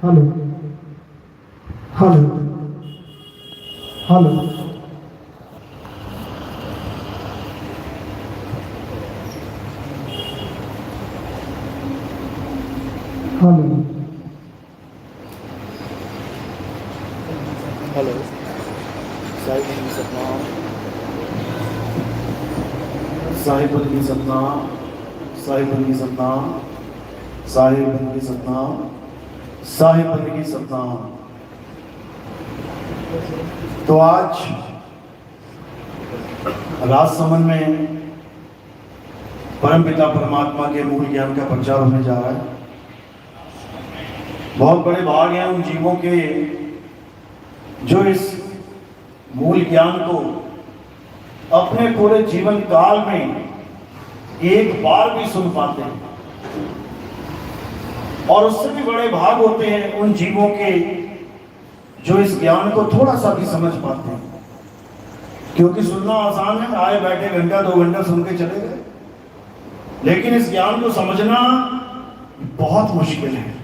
Hello hello hello hello hello Sahib बन सतनाम साहिब बन सतनाम साहिब बन सतनाम साहिब बन सतनाम साहिब बन सतनाम। तो आज राजसमंद में परमपिता परमात्मा के मूल ज्ञान का प्रचार होने जा रहा है। बहुत बड़े भाग हैं उन जीवों के जो इस मूल ज्ञान को अपने पूरे जीवन काल में एक बार भी सुन पाते हैं, और उससे भी बड़े भाग होते हैं उन जीवों के जो इस ज्ञान को थोड़ा सा भी समझ पाते हैं। क्योंकि सुनना आसान है, आए बैठे घंटा 2 घंटा सुन के चले गए, लेकिन इस ज्ञान को समझना बहुत मुश्किल है।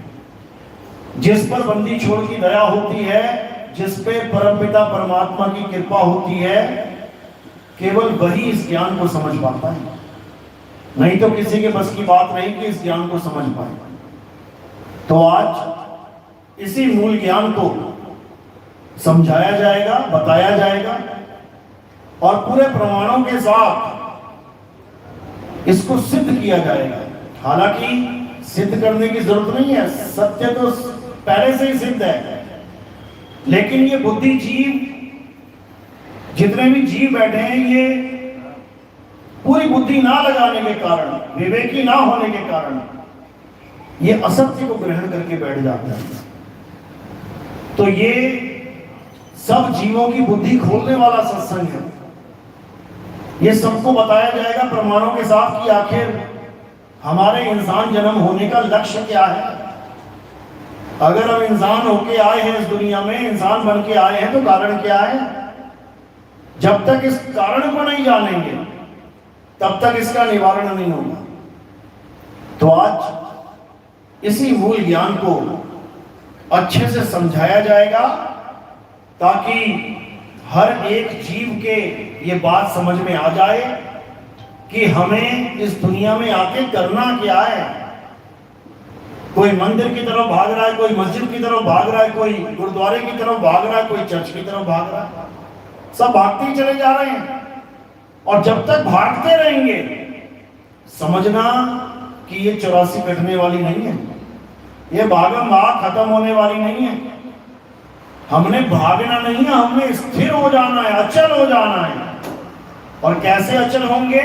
जिस पर बंदी छोड़ की दया होती है, जिस पे परमपिता परमात्मा की कृपा होती है, केवल वही इस ज्ञान को समझ पाता है। नहीं तो किसी के बस की बात नहीं कि इस ज्ञान को समझ पाए। तो आज इसी मूल ज्ञान को समझाया जाएगा, बताया जाएगा, और पूरे प्रमाणों के साथ इसको सिद्ध किया जाएगा। हालांकि सिद्ध करने की जरूरत नहीं है, सत्य तो पहले से ही सिद्ध है, लेकिन ये बुद्धि जीव, जितने भी जीव बैठे हैं, ये पूरी बुद्धि ना लगाने के कारण, विवेकी ना होने के कारण ये असत्य को ग्रहण करके बैठ जाता है। तो ये सब जीवों की बुद्धि खोलने वाला सत्संग है। ये सबको बताया जाएगा प्रमाणों के साथ कि आखिर हमारे इंसान जन्म होने का लक्ष्य क्या है। अगर हम इंसान होके आए हैं इस दुनिया में, इंसान बन के आए हैं, तो कारण क्या है। जब तक इस कारण को नहीं जानेंगे तब तक इसका निवारण नहीं होगा। तो आज इसी मूल ज्ञान को अच्छे से समझाया जाएगा, ताकि हर एक जीव के ये बात समझ में आ जाए कि हमें इस दुनिया में आके करना क्या है। कोई मंदिर की तरफ भाग रहा है, कोई मस्जिद की तरफ भाग रहा है, कोई गुरुद्वारे की तरफ भाग रहा है, कोई चर्च की तरफ भाग रहा है। सब भागते ही चले जा रहे हैं, और जब तक भागते रहेंगे समझना कि ये 84 कटने वाली नहीं है, ये भागम भाग खत्म होने वाली नहीं है। हमने भागना नहीं है, हमने स्थिर हो जाना है, अचल हो जाना है। और कैसे अचल होंगे,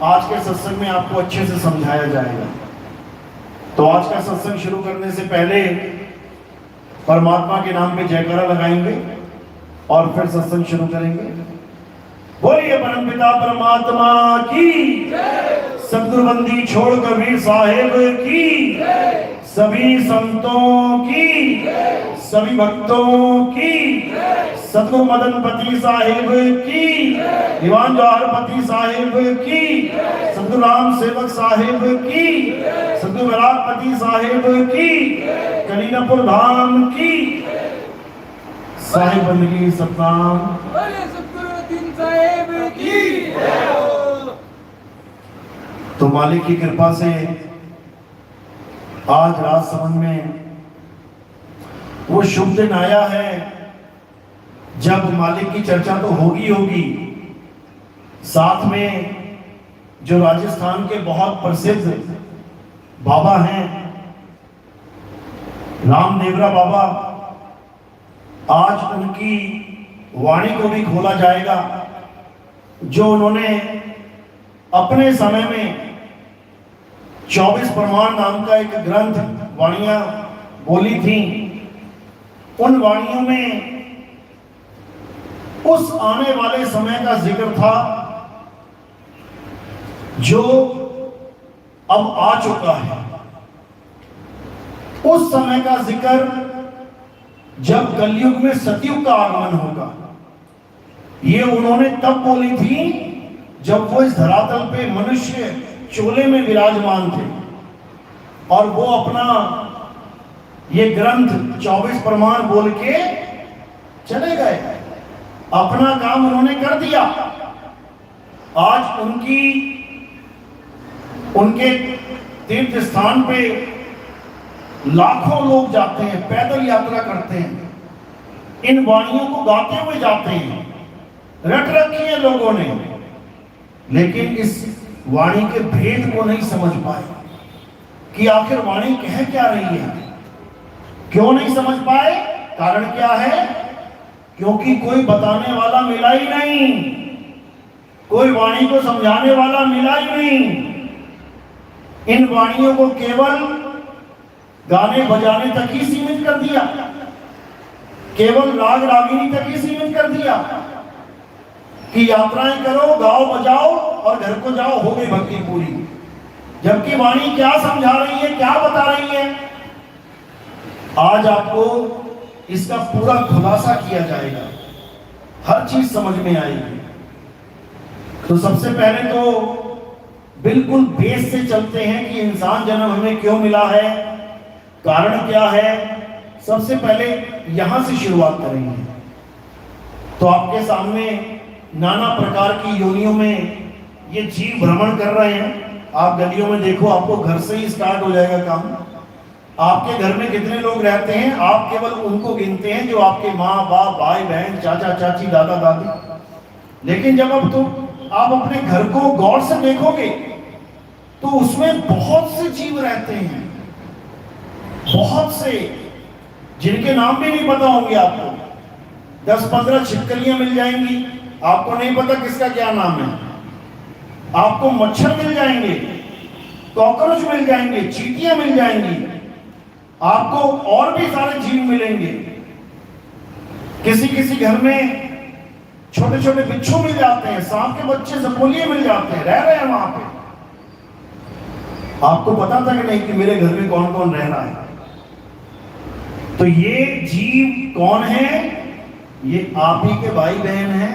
आज के सत्संग में आपको अच्छे से समझाया जाएगा। तो आज का सत्संग शुरू करने से पहले परमात्मा के नाम पे जयकारा लगाएंगे और फिर सत्संग शुरू करेंगे। बोलिए परमपिता परमात्मा की, सतगुरु बंदी छोड़ कबीर साहेब की, सभी संतों की, सभी भक्तों की, सतगुरु मदनपति साहेब की, दीवान जवाहरपति साहेब की, सतगुरु राम सेवक साहेब की, सतगुरु विराटपति साहेब की, कलीनापुर धाम की, साहिब बंदगी सतनाम। तो मालिक की कृपा से आज राजसमंद में वो शुभ दिन आया है जब मालिक की चर्चा तो होगी होगी, साथ में जो राजस्थान के बहुत प्रसिद्ध बाबा हैं रामदेवरा बाबा, आज उनकी वाणी को भी खोला जाएगा, जो उन्होंने अपने समय में 24 प्रमाण नाम का एक ग्रंथ वाणियां बोली थी। उन वाणियों में उस आने वाले समय का जिक्र था जो अब आ चुका है। उस समय का जिक्र जब कलयुग में सतयुग का आगमन होगा, ये उन्होंने तब बोली थी जब वो इस धरातल पे मनुष्य चोले में विराजमान थे, और वो अपना ये ग्रंथ 24 प्रमाण बोल के चले गए, अपना काम उन्होंने कर दिया। आज उनके तीर्थ स्थान पे लाखों लोग जाते हैं, पैदल यात्रा करते हैं, इन वाणियों को गाते हुए जाते हैं, रट रखी है लोगों ने, लेकिन इस वाणी के भेद को नहीं समझ पाए कि आखिर वाणी कह क्या रही है। क्यों नहीं समझ पाए? कारण क्या है? क्योंकि कोई बताने वाला मिला ही नहीं, कोई वाणी को समझाने वाला मिला ही नहीं। इन वाणियों को केवल गाने बजाने तक ही सीमित कर दिया, केवल राग रागिनी तक ही सीमित कर दिया कि यात्राएं करो, गाओ बजाओ और घर को जाओ, हो गई भक्ति पूरी। जबकि वाणी क्या समझा रही है, क्या बता रही है, आज आपको इसका पूरा खुलासा किया जाएगा, हर चीज समझ में आएगी। तो सबसे पहले तो बिल्कुल बेस से चलते हैं कि इंसान जन्म हमें क्यों मिला है, कारण क्या है। सबसे पहले यहां से शुरुआत करेंगे। तो आपके सामने नाना प्रकार की योनियों में ये जीव भ्रमण कर रहे हैं। आप गलियों में देखो, आपको घर से ही स्टार्ट हो जाएगा काम। आपके घर में कितने लोग रहते हैं, आप केवल उनको गिनते हैं जो आपके माँ बाप, भाई बहन, चाचा चाची, दादा दादी। लेकिन जब आप अपने घर को गौर से देखोगे तो उसमें बहुत से जीव रहते हैं, बहुत से, जिनके नाम भी नहीं पता होंगे आपको। 10-15 छिपकलियां मिल जाएंगी, आपको नहीं पता किसका क्या नाम है। आपको मच्छर मिल जाएंगे, कॉकरोच मिल जाएंगे, चींटियां मिल जाएंगी, आपको और भी सारे जीव मिलेंगे। किसी किसी घर में छोटे छोटे बिच्छू मिल जाते हैं, सांप के बच्चे, सपोलिए मिल जाते हैं, रह रहे हैं वहां पे। आपको पता था कि नहीं कि मेरे घर में कौन कौन रह रहा है? तो ये जीव कौन है? ये आप ही के भाई बहन हैं,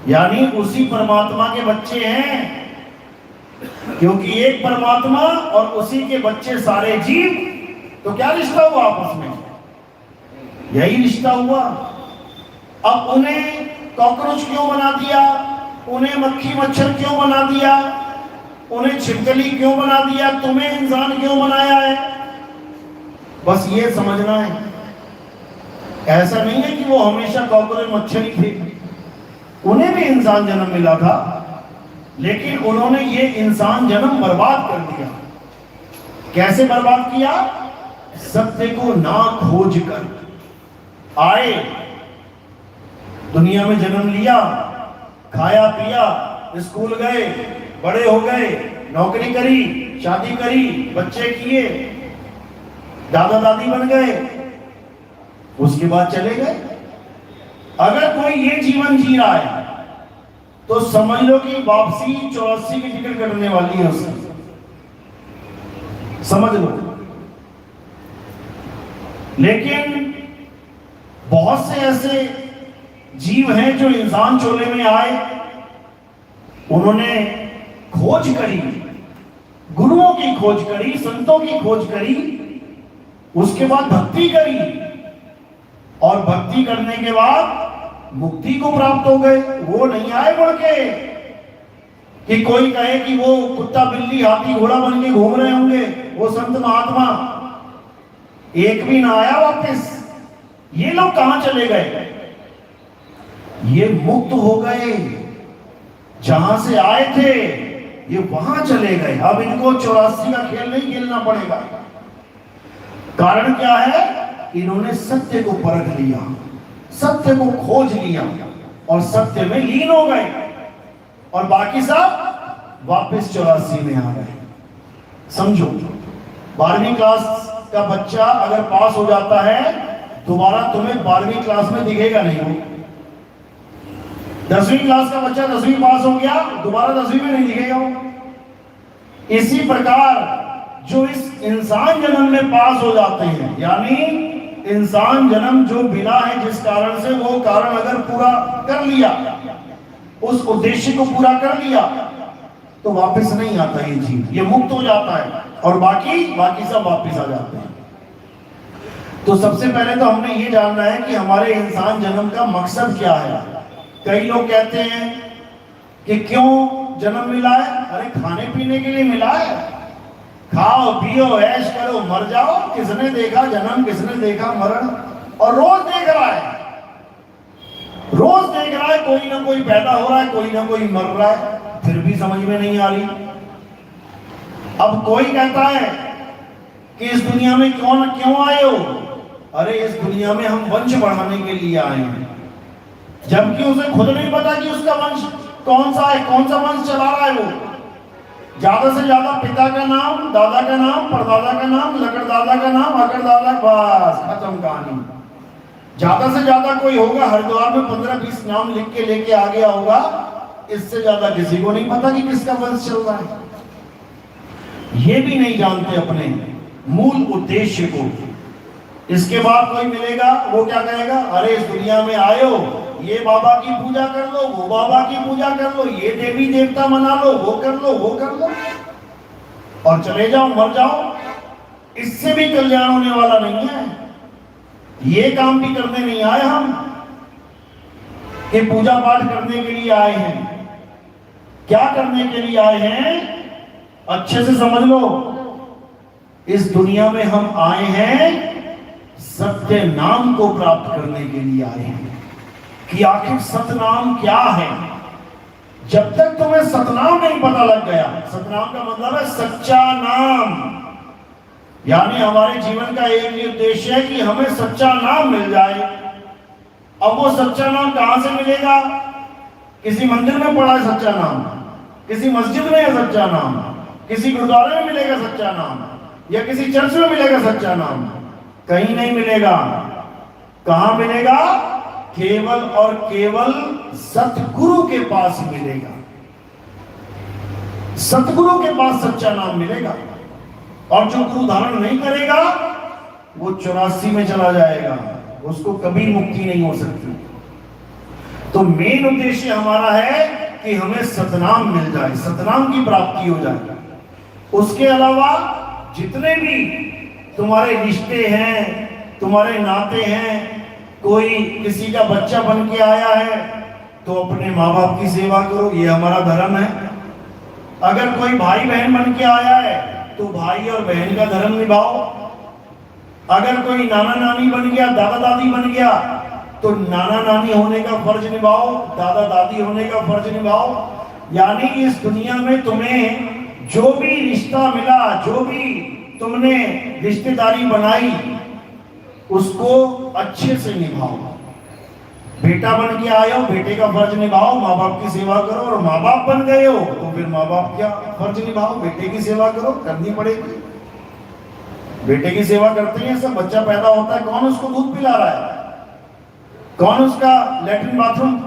यानी उसी परमात्मा के बच्चे हैं। क्योंकि एक परमात्मा और उसी के बच्चे सारे जीव, तो क्या रिश्ता हुआ आपस में? यही रिश्ता हुआ। अब उन्हें कॉकरोच क्यों बना दिया, उन्हें मक्खी मच्छर क्यों बना दिया, उन्हें छिपकली क्यों बना दिया, तुम्हें इंसान क्यों बनाया है? बस ये समझना है। ऐसा नहीं है कि वो हमेशा कॉकरोच मच्छर ही थे, उन्हें भी इंसान जन्म मिला था, लेकिन उन्होंने ये इंसान जन्म बर्बाद कर दिया। कैसे बर्बाद किया? सत्य को ना खोज कर आए, दुनिया में जन्म लिया, खाया पिया, स्कूल गए, बड़े हो गए, नौकरी करी, शादी करी, बच्चे किए, दादा दादी बन गए, उसके बाद चले गए। अगर कोई ये जीवन जी रहा है तो समझ लो कि वापसी 84 की टिकट कटने वाली है उसकी, समझ लो। लेकिन बहुत से ऐसे जीव हैं जो इंसान चोले में आए, उन्होंने खोज करी, गुरुओं की खोज करी, संतों की खोज करी, उसके बाद भक्ति करी, और भक्ति करने के बाद मुक्ति को प्राप्त हो गए। वो नहीं आए बढ़ के कि कोई कहे कि वो कुत्ता बिल्ली हाथी घोड़ा बन के घूम रहे होंगे वो संत महात्मा, एक भी ना आया वापस। ये लोग कहां चले गए? ये मुक्त हो गए, जहां से आए थे ये वहां चले गए। अब इनको 84 का खेल नहीं खेलना पड़ेगा। कारण क्या है? इन्होंने सत्य को परख लिया, सत्य को खोज लिया और सत्य में लीन हो गए, और बाकी सब वापस 84 में आ गए। समझो, 12वीं क्लास का बच्चा अगर पास हो जाता है, दोबारा तुम्हें 12वीं क्लास में दिखेगा नहीं। 10वीं क्लास का बच्चा 10वीं पास हो गया, दोबारा 10वीं में नहीं दिखेगा वो। इसी प्रकार जो इस इंसान जन्म में पास हो जाते हैं, यानी इंसान जन्म जो मिला है जिस कारण से, वो कारण अगर पूरा कर लिया, उस उद्देश्य को पूरा कर लिया, तो वापस नहीं आता ये जीव, ये मुक्त हो जाता है, और बाकी सब वापस आ जाते हैं। तो सबसे पहले तो हमने ये जानना है कि हमारे इंसान जन्म का मकसद क्या है। कई लोग कहते हैं कि क्यों जन्म मिला है? अरे खाने पीने के लिए मिला है, खाओ पियो ऐश करो मर जाओ। किसने देखा जन्म, किसने देखा मरण? और रोज देख रहा है, रोज देख रहा है, कोई ना कोई पैदा हो रहा है, कोई ना कोई मर रहा है, फिर भी समझ में नहीं आ रही। अब कोई कहता है कि इस दुनिया में क्यों आए हो? अरे इस दुनिया में हम वंश बढ़ाने के लिए आए हैं, जबकि उसे खुद नहीं पता कि उसका वंश कौन सा है, कौन सा वंश चला रहा है। वो ज्यादा से ज्यादा पिता का नाम, दादा का नाम, परदादा का नाम, लकड़दादा का नाम, अकड़दादा, बस खत्म कहानी। ज्यादा से ज्यादा कोई होगा हरिद्वार में 15-20 नाम लिख के लेके आ गया होगा, इससे ज्यादा किसी को नहीं पता कि किसका वंश चल रहा है। ये भी नहीं जानते अपने मूल उद्देश्य को। इसके बाद कोई मिलेगा, वो क्या कहेगा? अरे इस दुनिया में आए हो, ये बाबा की पूजा कर लो, वो बाबा की पूजा कर लो, ये देवी देवता मना लो, वो कर लो, वो कर लो, और चले जाओ, मर जाओ। इससे भी कल्याण होने वाला नहीं है। ये काम भी करने नहीं आए हम कि पूजा पाठ करने के लिए आए हैं। क्या करने के लिए आए हैं? अच्छे से समझ लो, इस दुनिया में हम आए हैं सत्य नाम को प्राप्त करने के लिए आए हैं कि आखिर सतनाम क्या है। जब तक तुम्हें सतनाम नहीं पता लग गया, सतनाम का मतलब है सच्चा नाम, यानी हमारे जीवन का एक ही उद्देश्य है कि हमें सच्चा नाम मिल जाए। अब वो सच्चा नाम कहां से मिलेगा? किसी मंदिर में पड़ा है सच्चा नाम, किसी मस्जिद में है सच्चा नाम, किसी गुरुद्वारे में मिलेगा सच्चा नाम, या किसी चर्च में मिलेगा सच्चा नाम? कहीं नहीं मिलेगा। कहां मिलेगा? केवल और केवल सतगुरु के पास मिलेगा। सतगुरु के पास सच्चा नाम मिलेगा। और जो गुरु धारण नहीं करेगा वो 84 में चला जाएगा, उसको कभी मुक्ति नहीं हो सकती। तो मेन उद्देश्य हमारा है कि हमें सतनाम मिल जाए, सतनाम की प्राप्ति हो जाए। उसके अलावा जितने भी तुम्हारे रिश्ते हैं, तुम्हारे नाते हैं, कोई किसी का बच्चा बन के आया है तो अपने माँ बाप की सेवा करो, ये हमारा धर्म है। अगर कोई भाई बहन बन के आया है तो भाई और बहन का धर्म निभाओ। अगर कोई नाना नानी बन गया, दादा दादी बन गया, तो नाना नानी होने का फर्ज निभाओ, दादा दादी होने का फर्ज निभाओ। यानी इस दुनिया में तुम्हें जो भी रिश्ता मिला, जो भी तुमने रिश्तेदारी बनाई, उसको अच्छे से निभाओ। बेटा बन के आए हो, बेटे का फर्ज निभाओ, माँ बाप की सेवा करो। और माँ बाप बन गए हो तो फिर माँ बाप का फर्ज निभाओ, बेटे की सेवा करो, करनी पड़ेगी। बेटे की सेवा करते हैं सब। बच्चा पैदा होता है, कौन उसको दूध पिला रहा है? कौन उसका लेटरिन बाथरूम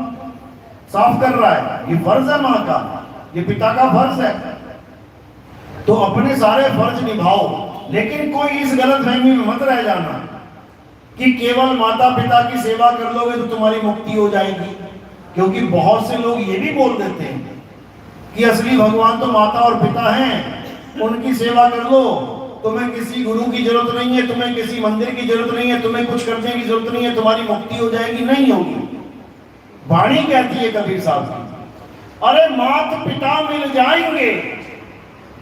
साफ कर रहा है? ये फर्ज है माँ का, ये पिता का फर्ज है। तो अपने सारे फर्ज निभाओ, लेकिन कोई इस गलतफहमी में मत रह जाना कि केवल माता पिता की सेवा कर लोगे तो तुम्हारी मुक्ति हो जाएगी। क्योंकि बहुत से लोग ये भी बोल देते हैं कि असली भगवान तो माता और पिता हैं, उनकी सेवा कर लो, तुम्हें किसी गुरु की जरूरत नहीं है, तुम्हें किसी मंदिर की जरूरत नहीं है, तुम्हें कुछ करने की जरूरत नहीं है, तुम्हारी मुक्ति हो जाएगी। नहीं होगी। वाणी कहती है कबीर साहब की, अरे मात पिता मिल जाएंगे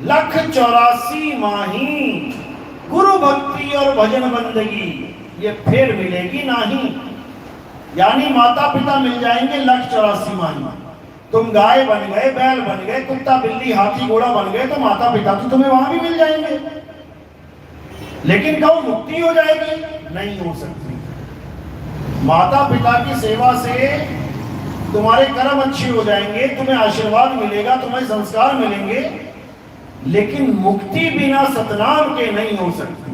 184 माही, गुरु भक्ति और भजन बंदगी ये फिर मिलेगी नहीं। यानी माता पिता मिल जाएंगे 184 माही। तुम गाय बन गए, बैल बन गए, कुत्ता बिल्ली हाथी घोड़ा बन गए, तो माता पिता तो तुम्हें वहां भी मिल जाएंगे। लेकिन कहो मुक्ति हो जाएगी? नहीं हो सकती। माता पिता की सेवा से तुम्हारे कर्म अच्छे हो जाएंगे, तुम्हें आशीर्वाद मिलेगा, तुम्हें संस्कार मिलेंगे, लेकिन मुक्ति बिना सतनाम के नहीं हो सकती।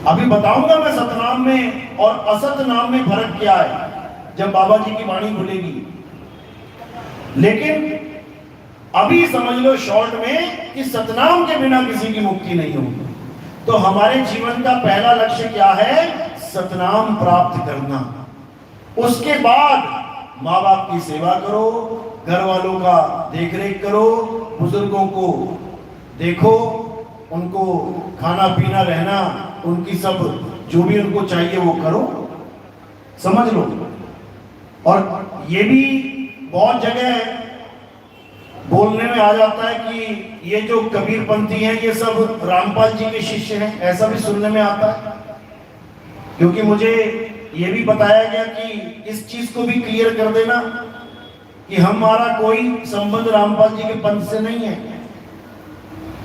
अभी बताऊंगा मैं सतनाम में और असत नाम में फर्क क्या है जब बाबा जी की वाणी खुलेगी। लेकिन अभी समझ लो शॉर्ट में कि सतनाम के बिना किसी की मुक्ति नहीं होगी। तो हमारे जीवन का पहला लक्ष्य क्या है? सतनाम प्राप्त करना। उसके बाद माँ बाप की सेवा करो, घर वालों का देखरेख करो, बुजुर्गों को देखो, उनको खाना पीना रहना, उनकी सब जो भी उनको चाहिए वो करो, समझ लो। और ये भी बहुत जगह बोलने में आ जाता है कि ये जो कबीरपंथी हैं ये सब रामपाल जी के शिष्य हैं, ऐसा भी सुनने में आता है। क्योंकि मुझे ये भी बताया गया कि इस चीज को भी क्लियर कर देना कि हमारा कोई संबंध रामपाल जी के पंथ से नहीं है।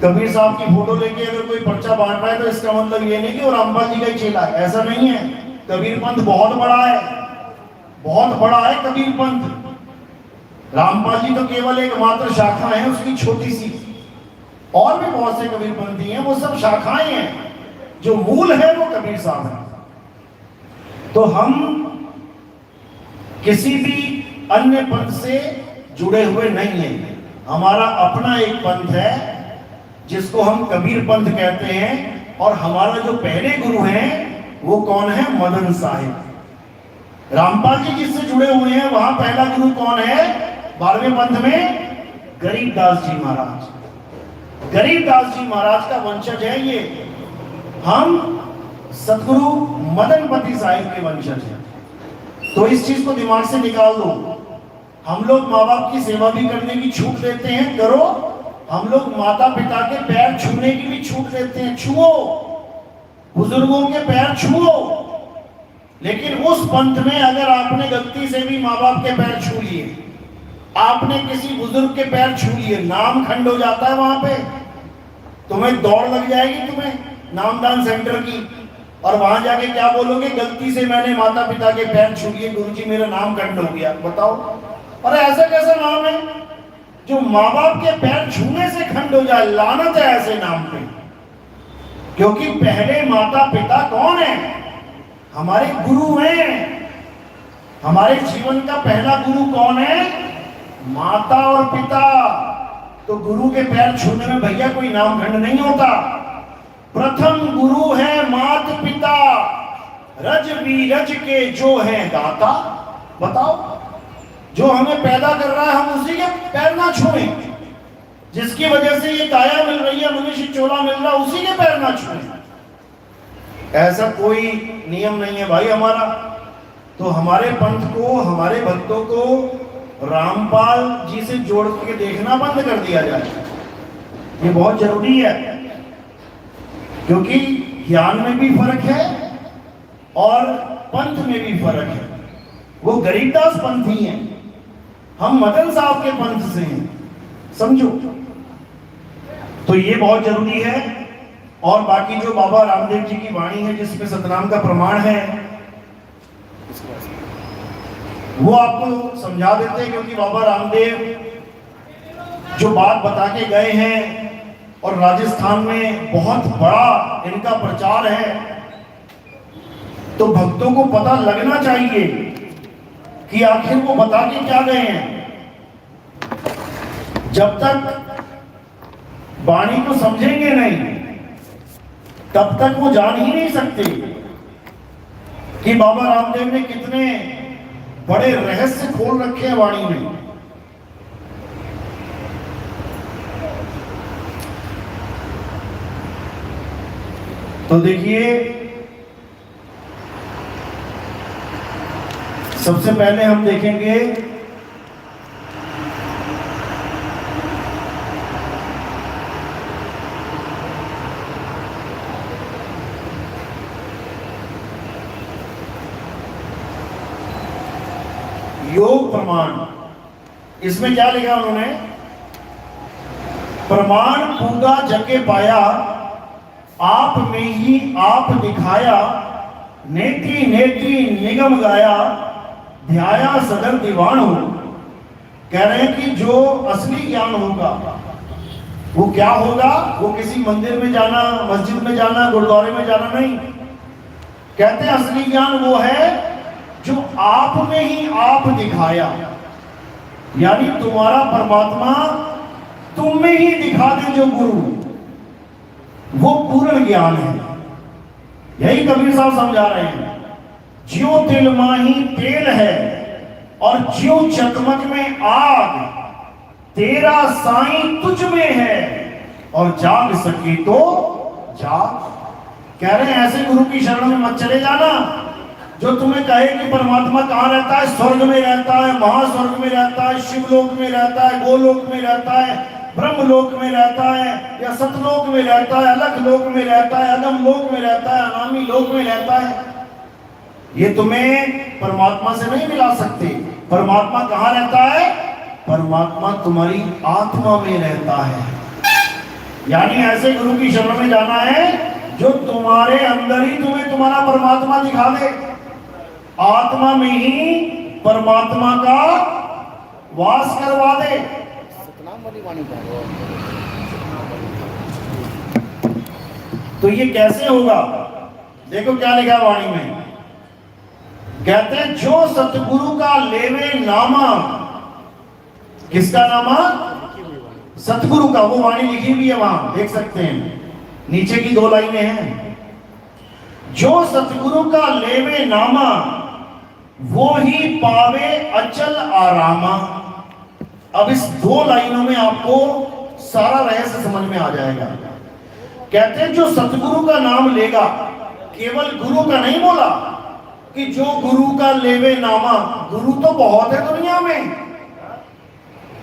कबीर साहब की फोटो लेके अगर कोई पर्चा बांट रहा है तो इसका मतलब ये नहीं कि वो रामपाल जी का ही चेला है, ऐसा नहीं है। कबीर पंथ बहुत बड़ा है, बहुत बड़ा है कबीर पंथ। रामपाल जी तो केवल एक मात्र शाखा है उसकी छोटी सी, और भी बहुत से कबीर पंथी हैं, वो सब शाखाएं हैं, जो मूल है वो कबीर साहब है। तो हम किसी भी अन्य पंथ से जुड़े हुए नहीं हैं, हमारा अपना एक पंथ है जिसको हम कबीर पंथ कहते हैं। और हमारा जो पहले गुरु हैं वो कौन है? मदन साहिब। रामपाल जी जिससे जुड़े हुए हैं वहां पहला गुरु कौन है 12वें पंथ में? गरीबदास जी महाराज। गरीबदास जी महाराज का वंशज है ये। हम सतगुरु मदनपति साहिब के वंशज हैं। तो इस चीज को दिमाग से निकाल दो। हम लोग माँ बाप की सेवा भी करने की छूट देते हैं, करो। हम लोग माता पिता के पैर छूने की भी छूट देते हैं, छुओ, बुजुर्गों के पैर छुओ। लेकिन उस पंथ में अगर आपने गलती से भी माँ बाप के पैर छू लिए, आपने किसी बुजुर्ग के पैर छू लिए, नाम खंड हो जाता है वहां पे। तुम्हें दौड़ लग जाएगी तुम्हें नामदान सेंटर की, और वहां जाके क्या बोलोगे? गलती से मैंने माता पिता के पैर छू लिए, गुरुजी मेरा नाम खंड हो गया। बताओ, अरे ऐसा कैसा नाम है जो माँ बाप के पैर छूने से खंड हो जाए? लानत है ऐसे नाम पे। क्योंकि पहले माता पिता कौन है? हमारे गुरु हैं। हमारे जीवन का पहला गुरु कौन है? माता और पिता। तो गुरु के पैर छूने में भैया कोई नाम खंड नहीं होता। प्रथम गुरु है मात पिता, रज बीरज के जो है दाता। बताओ, जो हमें पैदा कर रहा है हम उसी के पैर ना छुएं, जिसकी वजह से ये काया मिल रही है, मनुष्य चोला मिल रहा है, उसी के पैर ना छुएं। ऐसा कोई नियम नहीं है भाई हमारा। तो हमारे पंथ को, हमारे भक्तों को रामपाल जी से जोड़ के देखना बंद कर दिया जाए, ये बहुत जरूरी है। क्योंकि ज्ञान में भी फर्क है और पंथ में भी फर्क है। वो गरीबदास पंथी हैं, हम मदन साहब के पंथ से हैं, समझो। तो ये बहुत जरूरी है। और बाकी जो बाबा रामदेव जी की वाणी है जिसमें सतनाम का प्रमाण है, वो आपको समझा देते हैं। क्योंकि बाबा रामदेव जो बात बता के गए हैं, और राजस्थान में बहुत बड़ा इनका प्रचार है, तो भक्तों को पता लगना चाहिए कि आखिर वो बता के क्या गए हैं। जब तक वाणी को समझेंगे नहीं तब तक वो जान ही नहीं सकते कि बाबा रामदेव ने कितने बड़े रहस्य खोल रखे हैं वाणी में। तो देखिए, सबसे पहले हम देखेंगे योग प्रमाण। इसमें क्या लिखा उन्होंने? प्रमाण पूगा जगे पाया, आप में ही आप दिखाया, नेति नेति निगम गाया, ध्याया सदर दीवान हो। कह रहे हैं कि जो असली ज्ञान होगा वो क्या होगा? वो किसी मंदिर में जाना, मस्जिद में जाना, गुरुद्वारे में जाना नहीं। कहते हैं असली ज्ञान वो है जो आप में ही आप दिखाया, यानी तुम्हारा परमात्मा तुम में ही दिखा दे जो गुरु, वो पूर्ण ज्ञान है। यही कबीर साहब समझा रहे हैं। ज्यों तिल माही तेल है और ज्यों चकमक में आग, तेरा साईं तुझ में है और जाग सके तो जाग। कह रहे हैं ऐसे गुरु की शरण में मत चले जाना जो तुम्हें कहे कि परमात्मा कहाँ रहता है, स्वर्ग में रहता है, महास्वर्ग में रहता है, शिवलोक में रहता है, गोलोक में रहता है, ब्रह्मलोक में रहता है, या सतलोक में रहता है, अलग लोक में रहता है, अगम लोक में रहता है, अनामी लोक में रहता है। ये तुम्हें परमात्मा से नहीं मिला सकते। परमात्मा कहाँ रहता है? परमात्मा तुम्हारी आत्मा में रहता है। यानी ऐसे गुरु की शरण में जाना है जो तुम्हारे अंदर ही तुम्हें तुम्हारा परमात्मा दिखा दे, आत्मा में ही परमात्मा का वास करवा दे। तो ये कैसे होगा? देखो क्या लिखा वाणी में, कहते हैं जो सतगुरु का लेवे नामा, किसका नामा? सतगुरु का। वो वाणी लिखी हुई है, वहां देख सकते हैं, नीचे की 2 लाइनें हैं। जो सतगुरु का लेवे नामा वो ही पावे अचल आरामा। अब इस 2 लाइनों में आपको सारा रहस्य समझ में आ जाएगा। कहते हैं जो सतगुरु का नाम लेगा, केवल गुरु का नहीं बोला कि जो गुरु का लेवे नामा, गुरु तो बहुत है दुनिया में।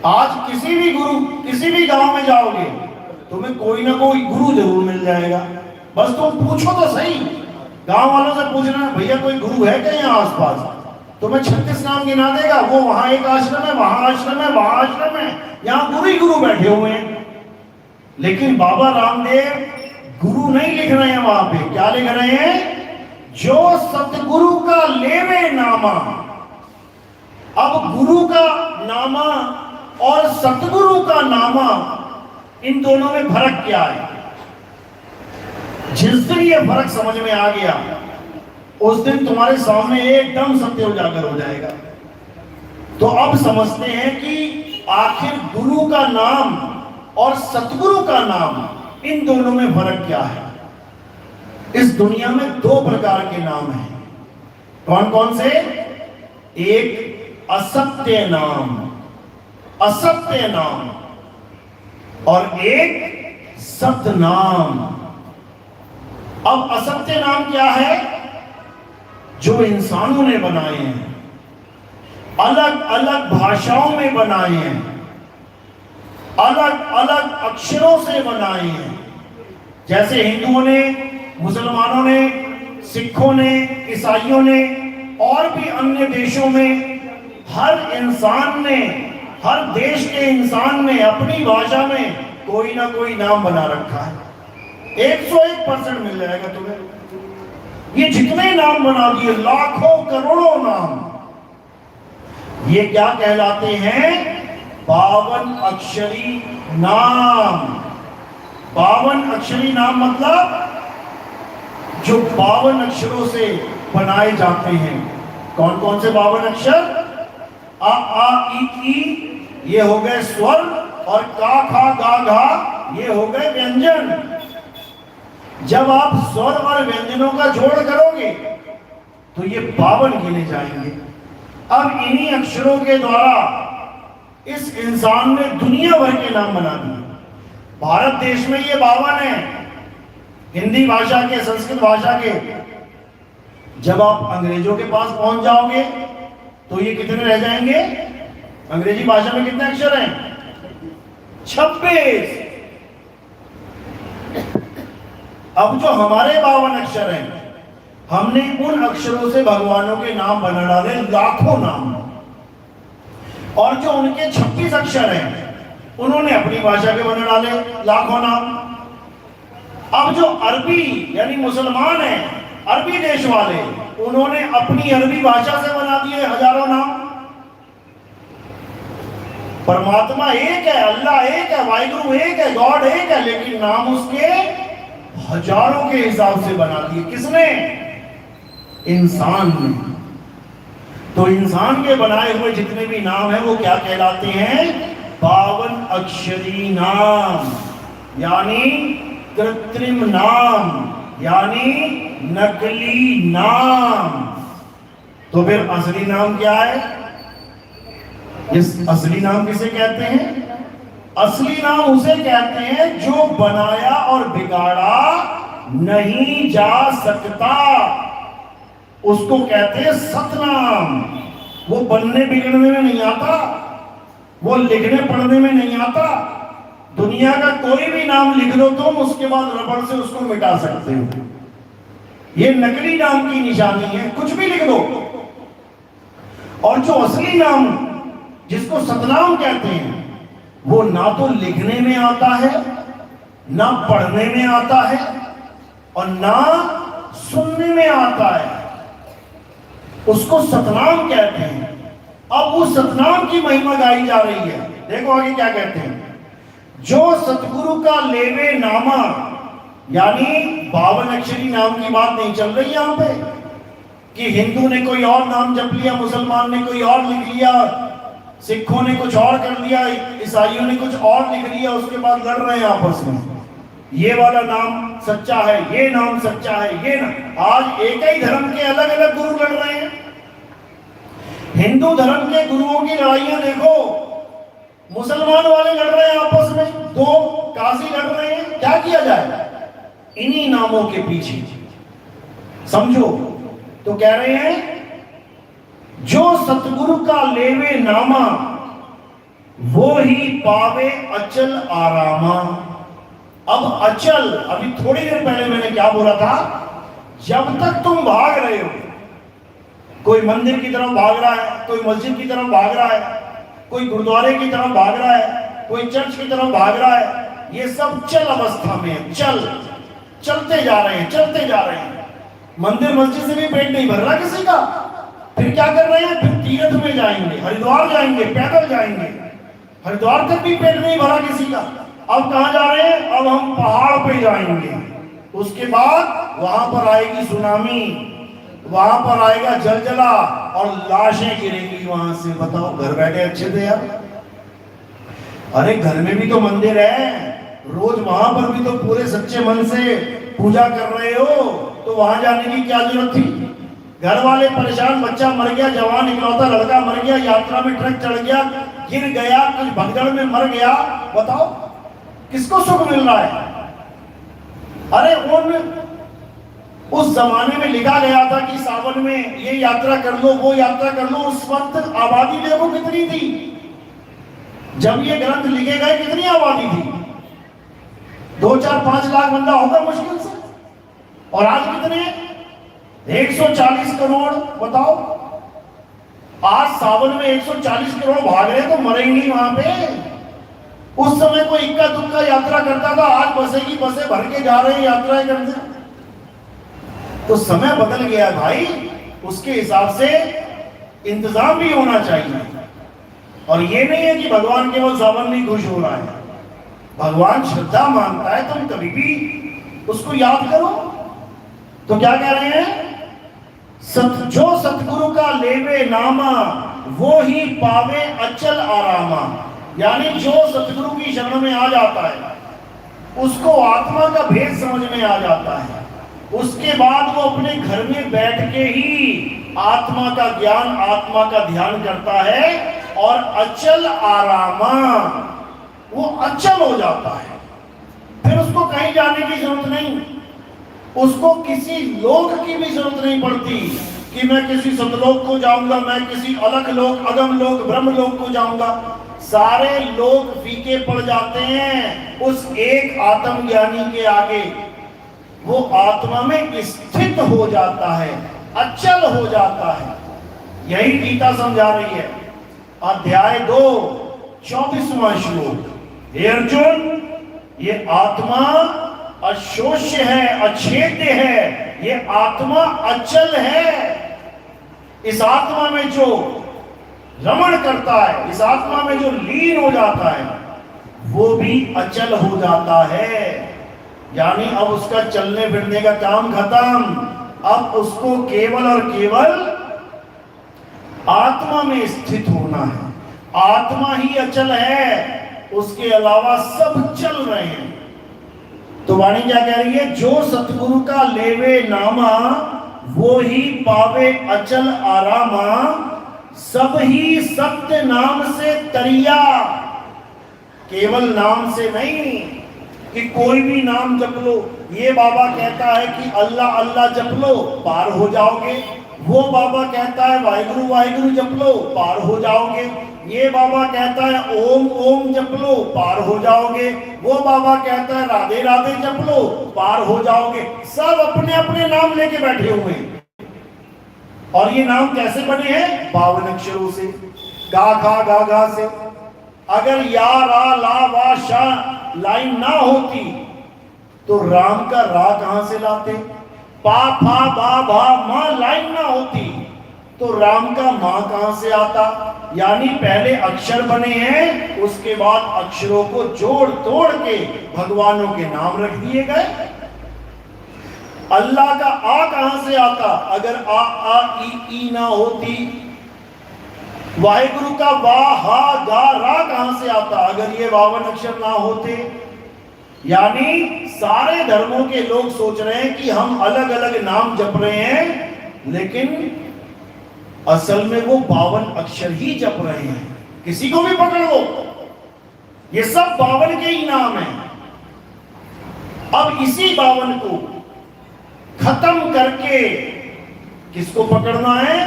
आज किसी भी गुरु, किसी भी गांव में जाओगे तुम्हें कोई ना कोई गुरु जरूर मिल जाएगा। बस तुम पूछो तो सही, गांव वालों से पूछना, भैया कोई गुरु है क्या यहाँ आसपास? तुम्हें 36 नाम गिना देगा। वो वहां एक आश्रम है, वहां आश्रम है, वहां आश्रम है, यहाँ गुरु ही गुरु बैठे हुए हैं। लेकिन बाबा रामदेव गुरु नहीं लिख रहे हैं वहां पे। क्या लिख रहे हैं? जो सतगुरु का लेवे नामा। अब गुरु का नामा और सतगुरु का नामा, इन दोनों में फर्क क्या है? जिस दिन ये फर्क समझ में आ गया उस दिन तुम्हारे सामने एकदम सत्य उजागर हो जाएगा। तो अब समझते हैं कि आखिर गुरु का नाम और सतगुरु का नाम, इन दोनों में फर्क क्या है। इस दुनिया में 2 प्रकार के नाम हैं। कौन कौन से? एक असत्य नाम, असत्य नाम, और एक सत्य नाम। अब असत्य नाम क्या है? जो इंसानों ने बनाए हैं, अलग अलग भाषाओं में बनाए हैं, अलग अलग अक्षरों से बनाए हैं। जैसे हिंदुओं ने, मुसलमानों ने, सिखों ने, ईसाइयों ने और भी अन्य देशों में हर इंसान ने, हर देश के इंसान ने अपनी भाषा में कोई ना कोई नाम बना रखा है। 101% मिल जाएगा तुम्हें। ये जितने नाम बना दिए, लाखों करोड़ों नाम, ये क्या कहलाते हैं? 52 अक्षरी नाम। 52 अक्षरी नाम मतलब जो 52 अक्षरों से बनाए जाते हैं। कौन कौन से 52 अक्षर? आ आ ई ई, ये हो गए स्वर, और का खा गा घा, ये हो गए व्यंजन। जब आप स्वर और व्यंजनों का जोड़ करोगे तो ये 52 गिने जाएंगे। अब इन्हीं अक्षरों के द्वारा इस इंसान ने दुनिया भर के नाम बना दिए। भारत देश में ये 52 है, हिंदी भाषा के, संस्कृत भाषा के। जब आप अंग्रेजों के पास पहुंच जाओगे तो ये कितने रह जाएंगे? अंग्रेजी भाषा में कितने अक्षर हैं? 26। अब जो हमारे 52 अक्षर हैं, हमने उन अक्षरों से भगवानों के नाम बना डाले, लाखों नाम। और जो उनके 26 अक्षर हैं, उन्होंने अपनी भाषा के बना डाले लाखों नाम। अब जो अरबी यानी मुसलमान हैं, अरबी देश वाले, उन्होंने अपनी अरबी भाषा से बना दिए हजारों नाम। परमात्मा एक है, अल्लाह एक है, वाहिगुरु एक है, गॉड एक है, लेकिन नाम उसके हजारों के हिसाब से बना दिए। किसने? इंसान ने। तो इंसान के बनाए हुए जितने भी नाम हैं वो क्या कहलाते हैं? 52 अक्षरी नाम, यानी कृत्रिम नाम, यानी नकली नाम। तो फिर असली नाम क्या है? इस असली नाम किसे कहते हैं? असली नाम उसे कहते हैं जो बनाया और बिगाड़ा नहीं जा सकता, उसको कहते हैं सतनाम। वो बनने बिगड़ने में नहीं आता, वो लिखने पढ़ने में नहीं आता। दुनिया का कोई भी नाम लिख लो तुम, उसके बाद रबड़ से उसको मिटा सकते हो। ये नकली नाम की निशानी है, कुछ भी लिख दो। और जो असली नाम जिसको सतनाम कहते हैं, वो ना तो लिखने में आता है, ना पढ़ने में आता है, और ना सुनने में आता है। उसको सतनाम कहते हैं। अब उस सतनाम की महिमा गाई जा रही है। देखो आगे क्या कहते हैं, जो सतगुरु का लेवे नामा, यानी 52 अक्षरी नाम की बात नहीं चल रही यहां पे कि हिंदू ने कोई और नाम जप लिया, मुसलमान ने कोई और लिख लिया, सिखों ने कुछ और कर लिया, ईसाइयों ने कुछ और लिख लिया, उसके बाद लड़ रहे हैं आपस में, ये वाला नाम सच्चा है, ये नाम सच्चा है, ये ना। आज एक ही धर्म के अलग अलग गुरु लड़ रहे हैं। हिंदू धर्म के गुरुओं की लड़ाइयां देखो, मुसलमान वाले लड़ रहे हैं आपस में, दो काजी लड़ रहे हैं। क्या किया जाए इन्हीं नामों के पीछे, समझो। तो कह रहे हैं जो सतगुरु का लेवे नामा, वो ही पावे अचल आरामा। अब अचल, अभी थोड़ी देर पहले मैंने क्या बोला था, जब तक तुम भाग रहे हो, कोई मंदिर की तरफ भाग रहा है, कोई मस्जिद की तरफ भाग रहा है, कोई गुरुद्वारे की तरफ भाग रहा है, कोई चर्च की तरफ भाग रहा है, ये सब चल अवस्था में है। चलते जा रहे हैं, चलते जा रहे हैं। मंदिर मस्जिद से भी पेट नहीं भर रहा किसी का। फिर क्या कर रहे हैं, फिर तीर्थ में जाएंगे, हरिद्वार जाएंगे, पैदल जाएंगे, हरिद्वार तक भी पेट नहीं भरा किसी का। अब कहां जा रहे हैं, अब हम पहाड़ पे जाएंगे, उसके बाद वहां पर आएगी सुनामी, वहां पर आएगा जलजला और लाशें गिरेंगी वहां से। बताओ, घर बैठे अच्छे थे यार। अरे घर में भी तो मंदिर है, रोज वहां पर भी तो पूरे सच्चे मन से पूजा कर रहे हो, तो वहां जाने की क्या जरूरत थी। घर वाले परेशान, बच्चा मर गया, जवान इकलौता लड़का मर गया, यात्रा में ट्रक चढ़ गया, गिर गया, कुछ भगदड़ में मर गया, बताओ किसको सुख मिल रहा है। अरे उस जमाने में लिखा गया था कि सावन में ये यात्रा कर लो, वो यात्रा कर लो। उस वक्त आबादी देखो कितनी थी, जब ये ग्रंथ लिखे गए कितनी आबादी थी, 2-4-5 लाख बंदा होगा मुश्किल से। और आज कितने, 140 करोड़। बताओ, आज सावन में 140 करोड़ भाग रहे तो मरेंगे वहां पे। उस समय कोई इक्का दुक्का यात्रा करता था, आज बसें की बसें भर के जा रहे हैं यात्राएं करते। तो समय बदल गया भाई, उसके हिसाब से इंतजाम भी होना चाहिए। और ये नहीं है कि भगवान केवल सावन में खुश हो रहा है, भगवान श्रद्धा मांगता है, तुम कभी भी उसको याद करो। तो क्या कह रहे हैं, जो सतगुरु का लेवे नामा, वो ही पावे अचल आरामा। यानी जो सतगुरु की शरण में आ जाता है, उसको आत्मा का भेद समझ में आ जाता है। उसके बाद वो अपने घर में बैठ के ही आत्मा का ज्ञान, आत्मा का ध्यान करता है, और अचल आरामा, वो अचल हो जाता है। फिर उसको कहीं जाने की जरूरत नहीं, उसको किसी लोक की भी जरूरत नहीं पड़ती कि मैं किसी सतलोक को जाऊंगा, मैं किसी अलग लोक, अगम लोक, ब्रह्म लोक को जाऊंगा। सारे लोक फीके पड़ जाते हैं उस एक आत्म ज्ञानी के आगे। वो आत्मा में स्थित हो जाता है, अचल हो जाता है। यही गीता समझा रही है। अध्याय 2 24वां श्लोक, हे अर्जुन, ये आत्मा अशोष्य है, अछेद्य है, ये आत्मा अचल है। इस आत्मा में जो रमण करता है, इस आत्मा में जो लीन हो जाता है, वो भी अचल हो जाता है। यानी अब उसका चलने फिरने का काम खत्म। अब उसको केवल और केवल आत्मा में स्थित होना है। आत्मा ही अचल है, उसके अलावा सब चल रहे हैं। तो वाणी क्या कह रही है, जो सतगुरु का लेवे नामा, वो ही पावे अचल आरामा। सब ही सत्य नाम से तरिया, केवल नाम से नहीं, कि कोई भी नाम जप लो। ये बाबा कहता है कि अल्लाह अल्लाह जप लो, पार हो जाओगे। वो बाबा कहता है वाहिगुरु वाहिगुरु जप लो, पार हो जाओगे। ये बाबा कहता है ओम ओम जप लो, पार हो जाओगे। वो बाबा कहता है राधे राधे जप लो, पार हो जाओगे। सब अपने अपने नाम लेके बैठे हुए हैं। और ये नाम कैसे बने हैं? 52 अक्षरों से, गा खा गा गा से। अगर या रा ला वा शा लाइन ना होती तो राम का रा कहां से लाते? पा फा बा भा मा लाइन ना होती तो राम का मां कहां से आता? यानी पहले अक्षर बने हैं, उसके बाद अक्षरों को जोड़ तोड़ के भगवानों के नाम रख दिए गए। अल्लाह का आ कहां से आता? अगर आ ई ना होती। वाहिगुरु का वाह हा गा रा कहां से आता? अगर ये 52 अक्षर ना होते। यानी सारे धर्मों के लोग सोच रहे हैं कि हम अलग अलग नाम जप रहे हैं, लेकिन असल में वो 52 अक्षर ही जप रहे हैं। किसी को भी पकड़ लो, ये सब 52 के ही नाम हैं। अब इसी 52 को खत्म करके किसको पकड़ना है?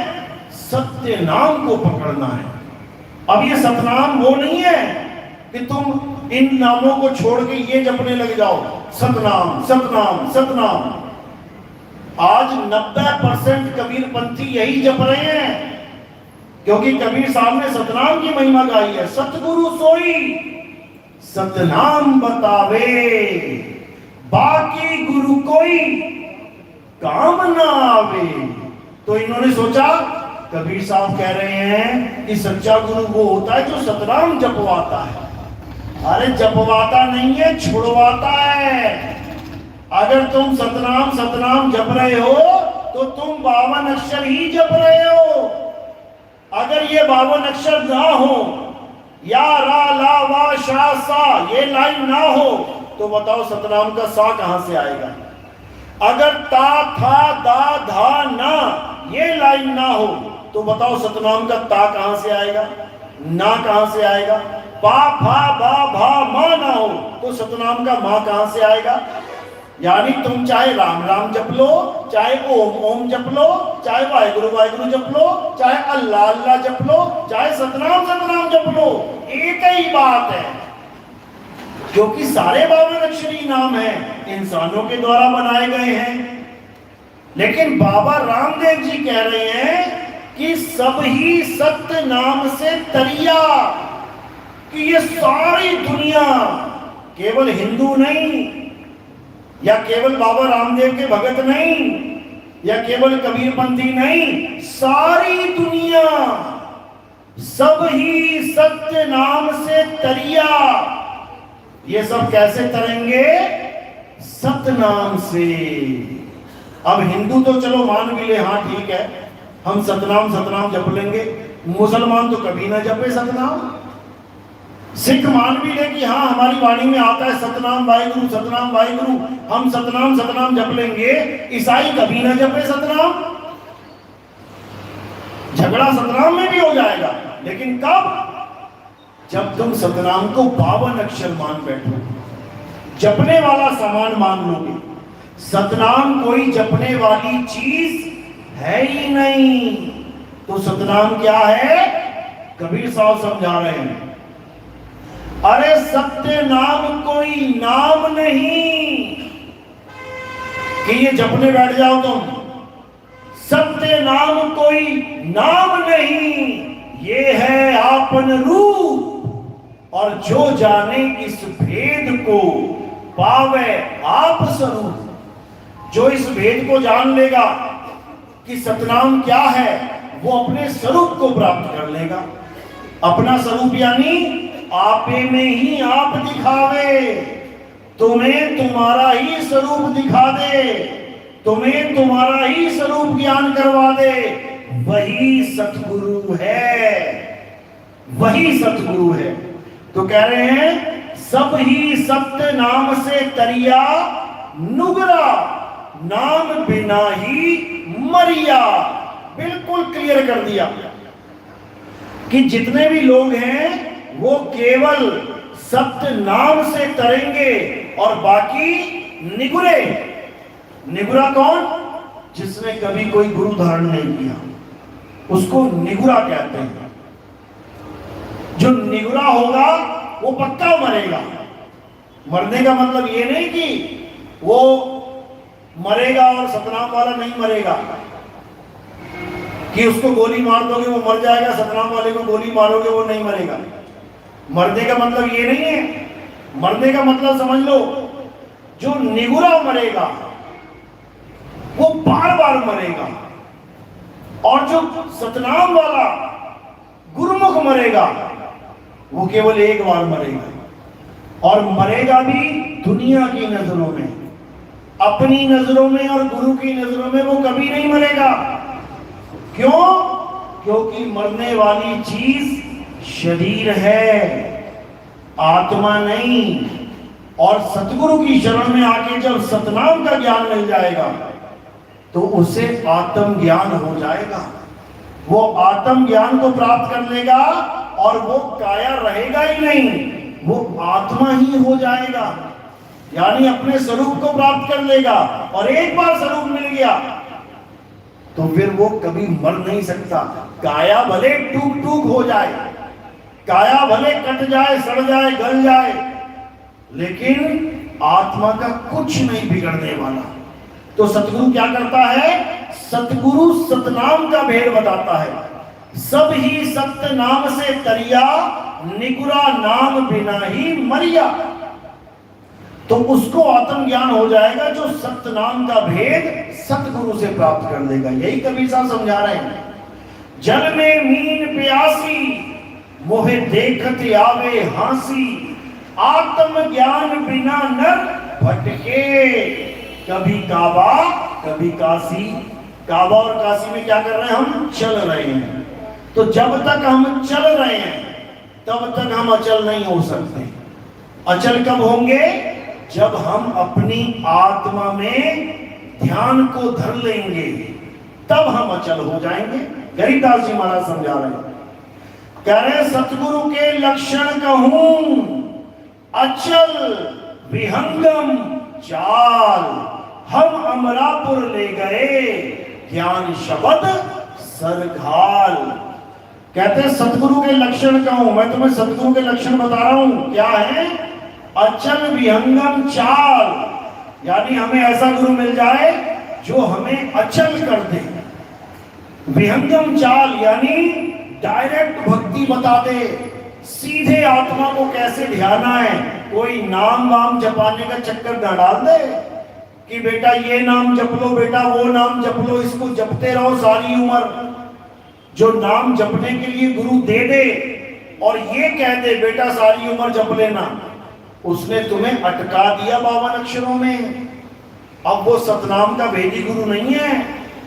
सत्य नाम को पकड़ना है। अब ये सतनाम वो नहीं है कि तुम इन नामों को छोड़ के ये जपने लग जाओ, सतनाम सतनाम सतनाम। आज 90% कबीरपंथी यही जप रहे हैं, क्योंकि कबीर साहब ने सतनाम की महिमा गाई है। सतगुरु सोई सतनाम बतावे, बाकी गुरु कोई काम ना आवे। तो इन्होंने सोचा, कबीर साहब कह रहे हैं कि सच्चा गुरु वो होता है जो सतनाम जपवाता है। अरे जपवाता नहीं है, छुड़वाता है। अगर तुम सतनाम सतनाम जप रहे हो तो तुम 52 अक्षर ही जप रहे हो। अगर ये 52 अक्षर ना हो, या रा ला वा शा सा ये लाइन ना हो, तो बताओ सतनाम का सा कहां से आएगा? अगर ता था दा धा ना ये लाइन ना हो, तो बताओ सतनाम का ता कहां से आएगा? ना कहां से आएगा? पा फा बा भा मा ना हो तो सतनाम का मा कहां से आएगा? यानी तुम चाहे राम राम जप लो, चाहे ओम ओम जप लो, चाहे वाहिगुरु वाहिगुरु जप लो, चाहे अल्लाह अल्लाह जप लो, चाहे सतनाम सतनाम जप लो, एक ही बात है। क्योंकि सारे 52 अक्षरी नाम हैं, इंसानों के द्वारा बनाए गए हैं। लेकिन बाबा रामदेव जी कह रहे हैं कि सब ही सत्य नाम से तरिया, कि ये सारी दुनिया केवल हिंदू नहीं, या केवल बाबा रामदेव के भगत नहीं, या केवल कबीरपंथी नहीं, सारी दुनिया सब ही सत्य नाम से तरिया। ये सब कैसे तरेंगे? सतनाम से। अब हिंदू तो चलो मान भी ले, हाँ ठीक है, हम सतनाम सतनाम जप लेंगे। मुसलमान तो कभी ना जपे सतनाम। सिख मान भी ले कि हाँ हमारी वाणी में आता है सतनाम वाहिगुरु सतनाम वाहिगुरु, हम सतनाम सतनाम जप लेंगे। ईसाई कभी ना जपे सतनाम। झगड़ा सतनाम में भी हो जाएगा, लेकिन कब? जब तुम सतनाम को 52 अक्षर मान बैठो, जपने वाला सामान मान लोगे। सतनाम कोई जपने वाली चीज है ही नहीं। तो सतनाम क्या है? कबीर साहब समझा रहे हैं, अरे सत्य नाम कोई नाम नहीं कि ये जपने बैठ जाओ तुम। सत्य नाम कोई नाम नहीं, ये है आपन रूप। और जो जाने इस भेद को पावे आप स्वरूप। जो इस भेद को जान लेगा कि सतनाम क्या है, वो अपने स्वरूप को प्राप्त कर लेगा। अपना स्वरूप यानी आपे में ही आप दिखावे, तुम्हें तुम्हारा ही स्वरूप दिखा दे, तुम्हें तुम्हारा ही स्वरूप ज्ञान करवा दे, वही सतगुरु है, वही सतगुरु है। तो कह रहे हैं सब ही सत्य नाम से तरिया, नुगरा नाम बिना ही मरिया। बिल्कुल क्लियर कर दिया कि जितने भी लोग हैं वो केवल सत्य नाम से तरेंगे और बाकी निगुरे। निगुरा कौन? जिसने कभी कोई गुरु धारण नहीं किया, उसको निगुरा कहते हैं। जो निगुरा होगा वो पक्का मरेगा। मरने का मतलब ये नहीं कि वो मरेगा और सतनाम वाला नहीं मरेगा, कि उसको गोली मार दोगे वो मर जाएगा, सतनाम वाले को गोली मारोगे वो नहीं मरेगा। मरने का मतलब ये नहीं है। मरने का मतलब समझ लो, जो निगुरा मरेगा वो बार बार मरेगा, और जो सतनाम वाला गुरुमुख मरेगा वो केवल एक बार मरेगा, और मरेगा भी दुनिया की नजरों में। अपनी नजरों में और गुरु की नजरों में वो कभी नहीं मरेगा। क्यों? क्योंकि मरने वाली चीज शरीर है, आत्मा नहीं। और सतगुरु की शरण में आके जब सतनाम का ज्ञान मिल जाएगा तो उसे आत्म ज्ञान हो जाएगा। वो आत्म ज्ञान को प्राप्त कर लेगा और वो काया रहेगा ही नहीं, वो आत्मा ही हो जाएगा। यानी अपने स्वरूप को प्राप्त कर लेगा। और एक बार स्वरूप मिल गया तो फिर वो कभी मर नहीं सकता। काया भले टूक टूक हो जाए, काया भले कट जाए, सड़ जाए, गल जाए, लेकिन आत्मा का कुछ नहीं बिगड़ने वाला। तो सतगुरु क्या करता है? सतगुरु सतनाम का भेद बताता है। सब ही सत्य नाम से तरिया, निगुरा नाम बिना ही मरिया। तो उसको आत्म ज्ञान हो जाएगा जो सत्य नाम का भेद सतगुरु से प्राप्त कर लेगा। यही कबीर साहब समझा रहे हैं। जल में मीन प्यासी, मोहे देखत आवे हांसी, आत्म ज्ञान बिना नर भटके। कभी काबा कभी काशी। काबा और काशी में क्या कर रहे हैं? हम चल रहे हैं। तो जब तक हम चल रहे हैं तब तक हम अचल नहीं हो सकते। अचल कब होंगे? जब हम अपनी आत्मा में ध्यान को धर लेंगे, तब हम अचल हो जाएंगे। गरीबदास जी महाराज समझा रहे हैं, कह रहे सतगुरु के लक्षण कहूं, अचल विहंगम चाल, हम अमरापुर ले गए ज्ञान शब्द सरघाल। कहते हैं सतगुरु के लक्षण कहूं, मैं तुम्हें सतगुरु के लक्षण बता रहा हूं। क्या है? अचल विहंगम चाल। यानी हमें ऐसा गुरु मिल जाए जो हमें अचल कर दे। विहंगम चाल यानी डायरेक्ट भक्ति बता दे, सीधे आत्मा को कैसे ध्याना है। कोई नाम वाम जपाने का चक्कर न डाल दे कि बेटा ये नाम जप लो, बेटा वो नाम जप लो, इसको जपते रहो सारी उम्र। जो नाम जपने के लिए गुरु दे दे और ये कह दे बेटा सारी उम्र जप लेना, उसने तुम्हें अटका दिया 52 अक्षरों में। अब वो सतनाम का भेदी गुरु नहीं है,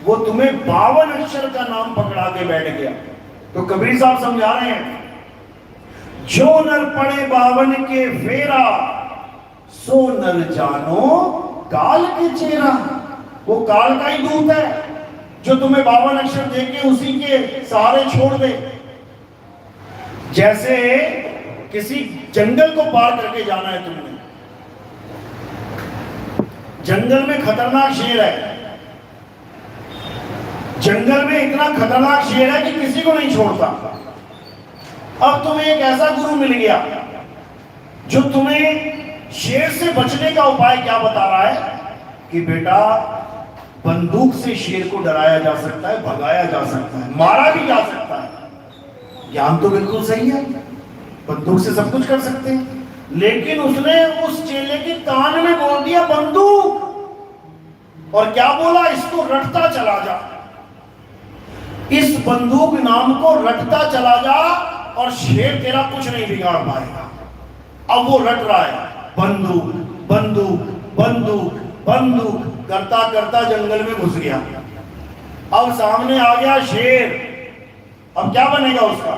वो तुम्हें 52 अक्षर का नाम पकड़ा के बैठ गया। तो कबीर साहब समझा रहे हैं, जो नर पड़े 52 के फेरा, सो नर जानो काल के चेहरा। वो काल का ही दूत है जो तुम्हें 52 अक्षर देके उसी के सहारे छोड़ दे। जैसे किसी जंगल को पार करके जाना है तुमने, जंगल में खतरनाक शेर है, जंगल में इतना खतरनाक शेर है कि किसी को नहीं छोड़ता। अब तुम्हें एक ऐसा गुरु मिल गया जो तुम्हें शेर से बचने का उपाय क्या बता रहा है कि बेटा बंदूक से शेर को डराया जा सकता है, भगाया जा सकता है, मारा भी जा सकता है। ज्ञान तो बिल्कुल सही है, बंदूक से सब कुछ कर सकते हैं। लेकिन उसने उस चेले के कान में बोल दिया बंदूक, और क्या बोला? इसको रटता चला जा, इस बंदूक नाम को रटता चला जा और शेर तेरा कुछ नहीं बिगाड़ पाएगा। अब वो रट रहा है बंदूक बंदूक बंदूक बंदूक करता करता जंगल में घुस गया। अब सामने आ गया शेर। अब क्या बनेगा उसका?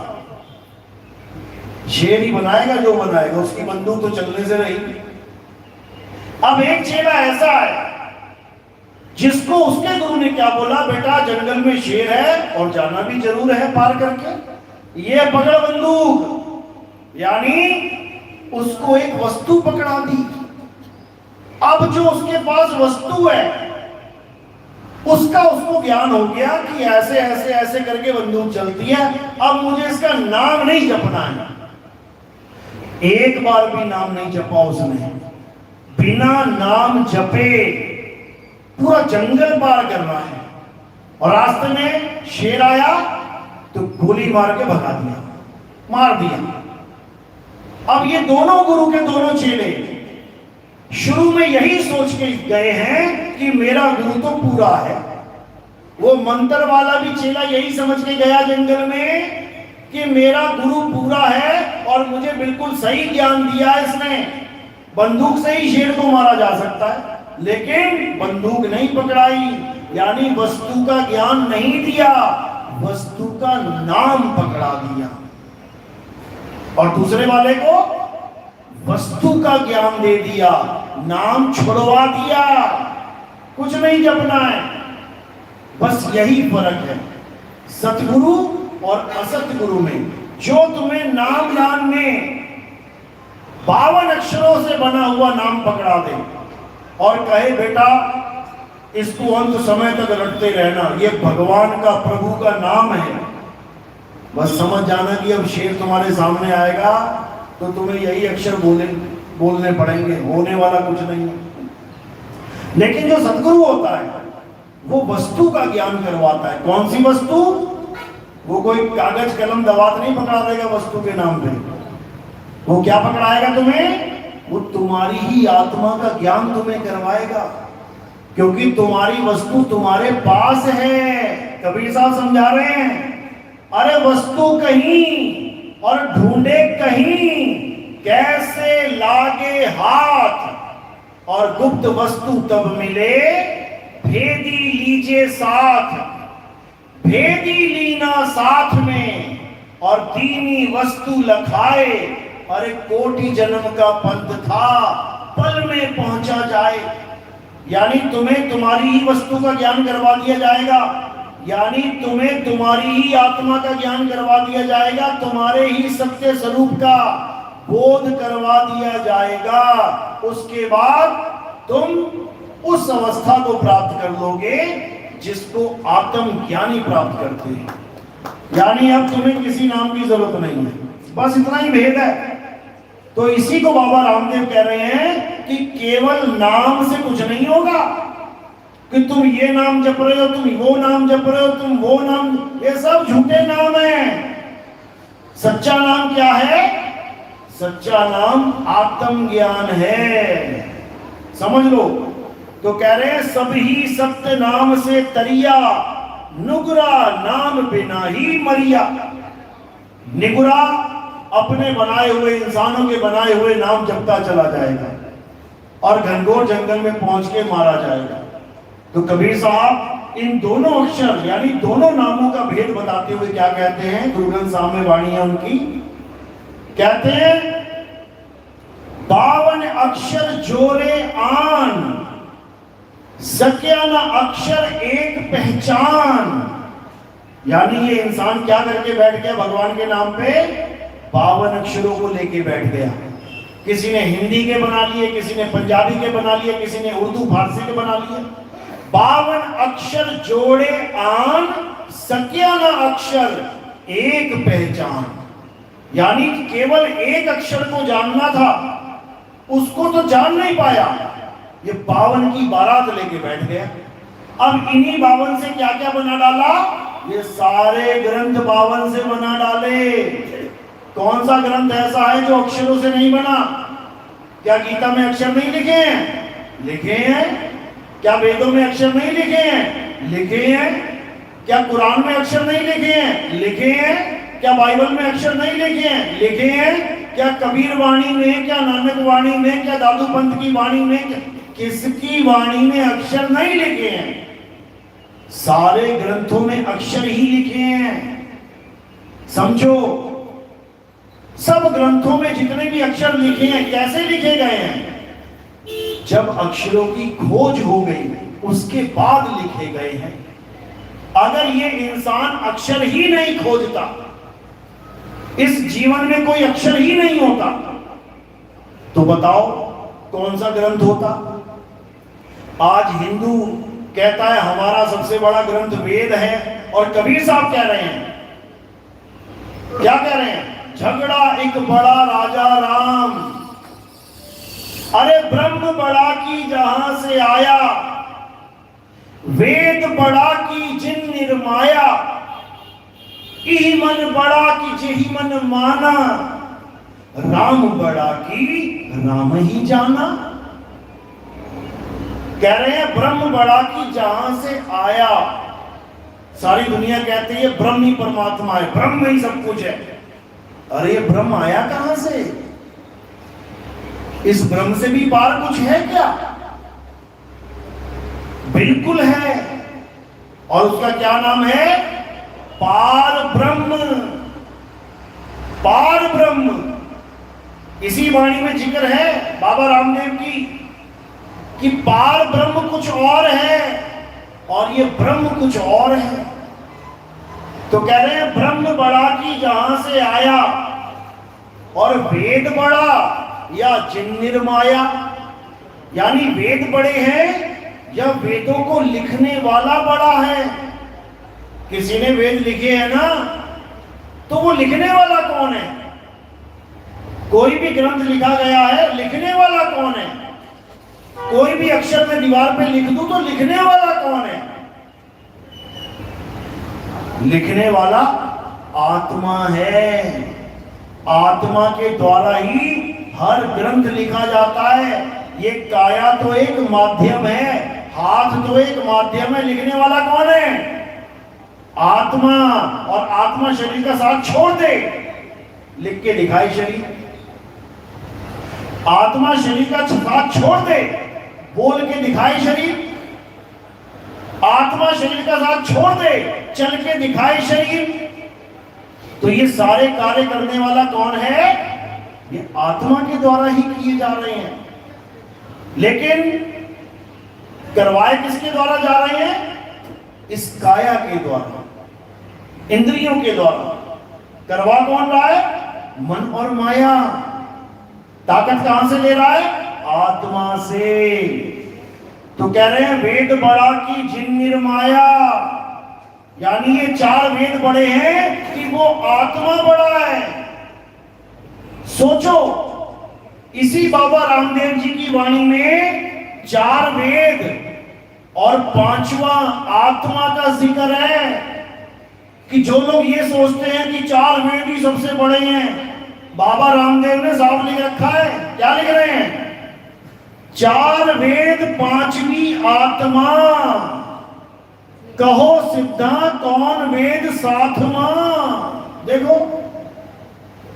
शेर ही बनाएगा जो बनाएगा, उसकी बंदूक तो चलने से रही। अब एक चेला ऐसा है जिसको उसके गुरु ने क्या बोला, बेटा जंगल में शेर है और जाना भी जरूर है पार करके, ये पकड़ बंदूक। यानी उसको एक वस्तु पकड़ा दी अब जो उसके पास वस्तु है उसका उसको ज्ञान हो गया कि ऐसे ऐसे ऐसे करके बंदूक चलती है, अब मुझे इसका नाम नहीं जपना है। एक बार भी नाम नहीं जपा उसने, बिना नाम जपे पूरा जंगल पार कर रहा है, और रास्ते में शेर आया तो गोली मार के भगा दिया, मार दिया। अब ये दोनों गुरु के दोनों चेले शुरू में यही सोच के गए हैं कि मेरा गुरु तो पूरा है। वो मंत्र वाला भी चेला यही समझ के गया जंगल में कि मेरा गुरु पूरा है और मुझे बिल्कुल सही ज्ञान दिया है इसने, बंदूक से ही शेर को मारा जा सकता है। लेकिन बंदूक नहीं पकड़ाई, यानी वस्तु का ज्ञान नहीं दिया, वस्तु का नाम पकड़ा दिया। और दूसरे वाले को वस्तु का ज्ञान दे दिया, नाम छुड़वा दिया, कुछ नहीं जपना है। बस यही फर्क है सतगुरु और असतगुरु में। जो तुम्हें नाम दान में 52 अक्षरों से बना हुआ नाम पकड़ा दे और कहे बेटा इसको अंत समय तक रटते रहना, ये भगवान का प्रभु का नाम है, बस समझ जाना कि अब शेर तुम्हारे सामने आएगा तो तुम्हें यही अक्षर बोलने पड़ेंगे, होने वाला कुछ नहीं है। लेकिन जो सतगुरु होता है वो वस्तु का ज्ञान करवाता है। कौन सी वस्तु? वो कोई कागज कलम दवात नहीं पकड़ा देगा वस्तु के नाम पे। वो क्या पकड़ाएगा तुम्हें? वो तुम्हारी ही आत्मा का ज्ञान तुम्हें करवाएगा, क्योंकि तुम्हारी वस्तु तुम्हारे पास है। कबीर साहब समझा रहे हैं, अरे वस्तु कहीं और ढूंढे कहीं, कैसे लागे हाथ, और गुप्त वस्तु तब मिले, भेदी लीजिए साथ, भेदी लीना साथ में, और दीनी वस्तु लखाए, अरे कोटि जन्म का पंथ था, पल में पहुंचा जाए। यानी तुम्हें तुम्हारी ही वस्तु का ज्ञान करवा दिया जाएगा, यानी तुम्हें तुम्हारी ही आत्मा का ज्ञान करवा दिया जाएगा, तुम्हारे ही सत्य स्वरूप का बोध करवा दिया जाएगा। उसके बाद तुम उस अवस्था को प्राप्त कर लोगे जिसको आत्म ज्ञानी प्राप्त करते हैं। यानी अब तुम्हें किसी नाम की जरूरत नहीं है, बस इतना ही भेद है। तो इसी को बाबा रामदेव कह रहे हैं कि केवल नाम से कुछ नहीं होगा, कि तुम ये नाम जप रहे हो, तुम वो नाम जप रहे हो, तुम वो नाम, ये सब झूठे नाम हैं। सच्चा नाम क्या है? सच्चा नाम आत्म ज्ञान है, समझ लो। तो कह रहे हैं सभी सत्य नाम से तरिया, नुगरा नाम बिना ही मरिया। निगुरा अपने बनाए हुए, इंसानों के बनाए हुए नाम जपता चला जाएगा और घनघोर जंगल में पहुंच के मारा जाएगा। तो कबीर साहब इन दोनों अक्षर यानी दोनों नामों का भेद बताते हुए क्या कहते हैं? गुरु ग्रंथ साहब में वाणी है उनकी, कहते हैं 52 अक्षर जोरे आन, सक्या न अक्षर एक पहचान। यानी ये इंसान क्या करके बैठ गया भगवान के नाम पे? 52 अक्षरों को लेके बैठ गया। किसी ने हिंदी के बना लिए, किसी ने पंजाबी के बना लिए, किसी ने उर्दू फारसी के बना लिए। 52 अक्षर जोड़े आन, सक्या न अक्षर एक पहचान। यानी केवल एक अक्षर को जानना था, उसको तो जान नहीं पाया, ये 52 की बारात लेके बैठ गया। अब इन्हीं 52 से क्या क्या बना डाला? ये सारे ग्रंथ 52 से बना डाले। कौन सा ग्रंथ ऐसा है जो अक्षरों से नहीं बना? क्या गीता में अक्षर नहीं लिखे हैं? लिखे हैं। क्या वेदों में अक्षर नहीं लिखे हैं? लिखे हैं। क्या कुरान में अक्षर नहीं लिखे हैं? लिखे हैं। क्या बाइबल में अक्षर नहीं लिखे हैं? लिखे हैं। क्या कबीर वाणी में, क्या नानक वाणी में, क्या दादू पंत की वाणी में, किसकी वाणी में अक्षर नहीं लिखे हैं? सारे ग्रंथों में अक्षर ही लिखे हैं। समझो, सब ग्रंथों में जितने भी अक्षर लिखे हैं कैसे लिखे गए हैं? जब अक्षरों की खोज हो गई उसके बाद लिखे गए हैं। अगर ये इंसान अक्षर ही नहीं खोजता, इस जीवन में कोई अक्षर ही नहीं होता, तो बताओ कौन सा ग्रंथ होता? आज हिंदू कहता है हमारा सबसे बड़ा ग्रंथ वेद है, और कबीर साहब कह रहे हैं, क्या कह रहे हैं? झगड़ा एक बड़ा राजा राम, अरे ब्रह्म बड़ा की जहां से आया, वेद बड़ा की जिन निर्माया, इही मन बड़ा की जेहि मन माना, राम बड़ा की राम ही जाना। कह रहे हैं ब्रह्म बड़ा की जहां से आया। सारी दुनिया कहती है ब्रह्म ही परमात्मा है, ब्रह्म ही सब कुछ है। अरे ये ब्रह्म आया कहां से? इस ब्रह्म से भी पार कुछ है क्या? बिल्कुल है, और उसका क्या नाम है? पार ब्रह्म। पार ब्रह्म। इसी वाणी में जिक्र है बाबा रामदेव की कि पार ब्रह्म कुछ और है और ये ब्रह्म कुछ और है। तो कह रहे हैं ब्रह्म बड़ा की जहां से आया, और वेद बड़ा या जिन निर्माया, यानी वेद बड़े हैं या वेदों को लिखने वाला बड़ा है। किसी ने वेद लिखे हैं ना, तो वो लिखने वाला कौन है? कोई भी ग्रंथ लिखा गया है, लिखने वाला कौन है? कोई भी अक्षर में दीवार पे लिख दूं तो लिखने वाला कौन है? लिखने वाला आत्मा है। आत्मा के द्वारा ही हर ग्रंथ लिखा जाता है। ये काया तो एक माध्यम है, हाथ तो एक माध्यम है, लिखने वाला कौन है? आत्मा। और आत्मा शरीर का साथ छोड़ दे, लिख के दिखाए शरीर। आत्मा शरीर का साथ छोड़ दे, बोल के दिखाए शरीर। आत्मा शरीर का साथ छोड़ दे, चल के दिखाए शरीर। तो ये सारे कार्य करने वाला कौन है? ये आत्मा के द्वारा ही किए जा रहे हैं। लेकिन करवाए किसके द्वारा जा रहे हैं? इस काया के द्वारा, इंद्रियों के द्वारा। करवा कौन रहा है? मन और माया। ताकत कहां से ले रहा है? आत्मा से। तो कह रहे हैं वेद बड़ा की जिन निर्माया, यानी ये चार वेद बड़े हैं कि वो आत्मा बड़ा है। सोचो, इसी बाबा रामदेव जी की वाणी में चार वेद और पांचवा आत्मा का जिक्र है। कि जो लोग ये सोचते हैं कि चार वेद ही सबसे बड़े हैं, बाबा रामदेव ने साफ लिख रखा है। क्या लिख रहे हैं? चार वेद पांचवी आत्मा, कहो सिद्धा कौन वेद साथमा। देखो,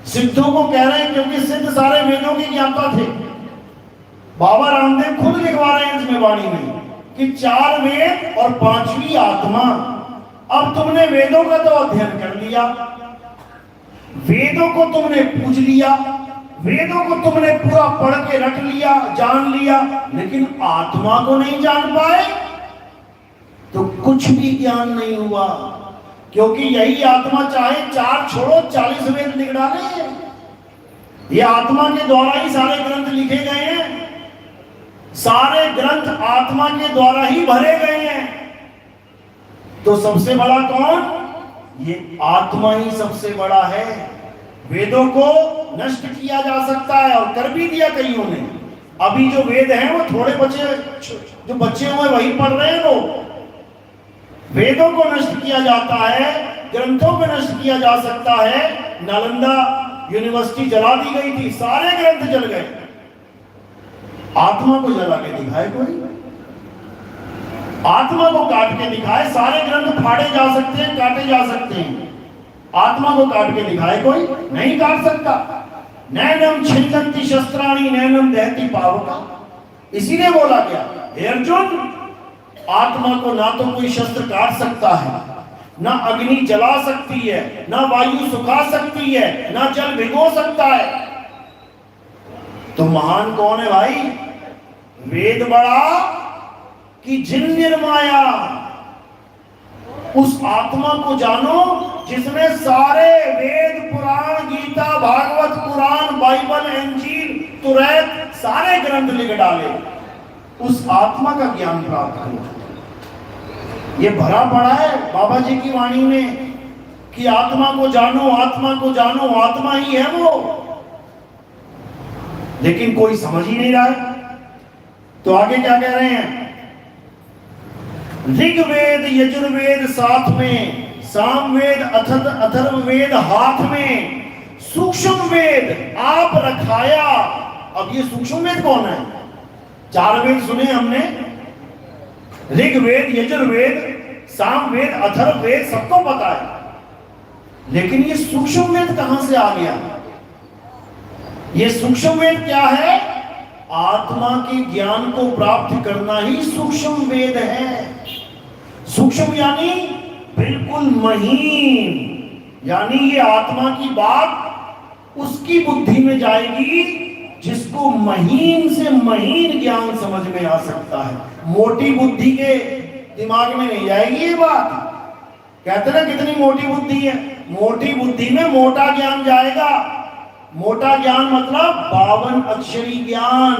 सिद्धों को कह रहे हैं क्योंकि सिद्ध सारे वेदों की ज्ञाता थे। बाबा रामदेव खुद लिखवा रहे हैं इसमें वाणी में कि चार वेद और पांचवी आत्मा। अब तुमने वेदों का तो अध्ययन कर लिया, वेदों को तुमने पूज लिया, वेदों को तुमने पूरा पढ़ के रख लिया, जान लिया, लेकिन आत्मा को नहीं जान पाए तो कुछ भी ज्ञान नहीं हुआ। क्योंकि यही आत्मा चाहे चार छोड़ो 40 वेद लिख डाले। ये आत्मा के द्वारा ही सारे ग्रंथ लिखे गए हैं, सारे ग्रंथ आत्मा के द्वारा ही भरे गए हैं। तो सबसे बड़ा कौन? ये आत्मा ही सबसे बड़ा है। वेदों को नष्ट किया जा सकता है और कर भी दिया कईयों ने। अभी जो वेद हैं वो थोड़े बच्चे जो बच्चे हुए वही पढ़ रहे हैं लोग। वेदों को नष्ट किया जाता है, ग्रंथों को नष्ट किया जा सकता है। नालंदा यूनिवर्सिटी जला दी गई थी, सारे ग्रंथ जल गए। आत्मा को जला के दिखाए कोई? आत्मा को काट के दिखाए। सारे ग्रंथ फाड़े जा सकते हैं, काटे जा सकते हैं, आत्मा को काट के दिखाए कोई? नहीं काट सकता। नैनम छिन्नन्ति शस्त्राणि नैनम दहति पावका। इसीलिए बोला गया, हे अर्जुन, आत्मा को ना तो कोई शस्त्र काट सकता है, ना अग्नि जला सकती है, ना वायु सुखा सकती है, ना जल भिगो सकता है। तो महान कौन है भाई? वेद बड़ा कि जिन निर्माया। उस आत्मा को जानो जिसमें सारे वेद, पुराण, गीता, भागवत, कुरान, बाइबल, इंजील, तुरैत सारे ग्रंथ लिख डाले। उस आत्मा का ज्ञान प्राप्त करो। ये भरा पड़ा है बाबा जी की वाणी में कि आत्मा को जानो, आत्मा को जानो, आत्मा ही है वो, लेकिन कोई समझ ही नहीं रहा है। तो आगे क्या कह रहे हैं? ऋग्वेद यजुर्वेद साथ में, सामवेद अथर्ववेद हाथ में, सूक्ष्म वेद आप रखाया। अब ये सूक्ष्म वेद कौन है? 4 वेद सुने हमने, ऋग्वेद यजुर्वेद सामवेद अथर्ववेद सबको पता है, लेकिन ये सूक्ष्म वेद कहां से आ गया? ये सूक्ष्म वेद क्या है? आत्मा के ज्ञान को प्राप्त करना ही सूक्ष्म वेद है। सूक्ष्म यानी बिल्कुल महीन, यानी ये आत्मा की बात उसकी बुद्धि में जाएगी जिसको महीन से महीन ज्ञान समझ में आ सकता है। मोटी बुद्धि के दिमाग में नहीं जाएगी ये बात। कहते ना कितनी मोटी बुद्धि है, मोटी बुद्धि में मोटा ज्ञान जाएगा। मोटा ज्ञान मतलब 52 अक्षरी ज्ञान,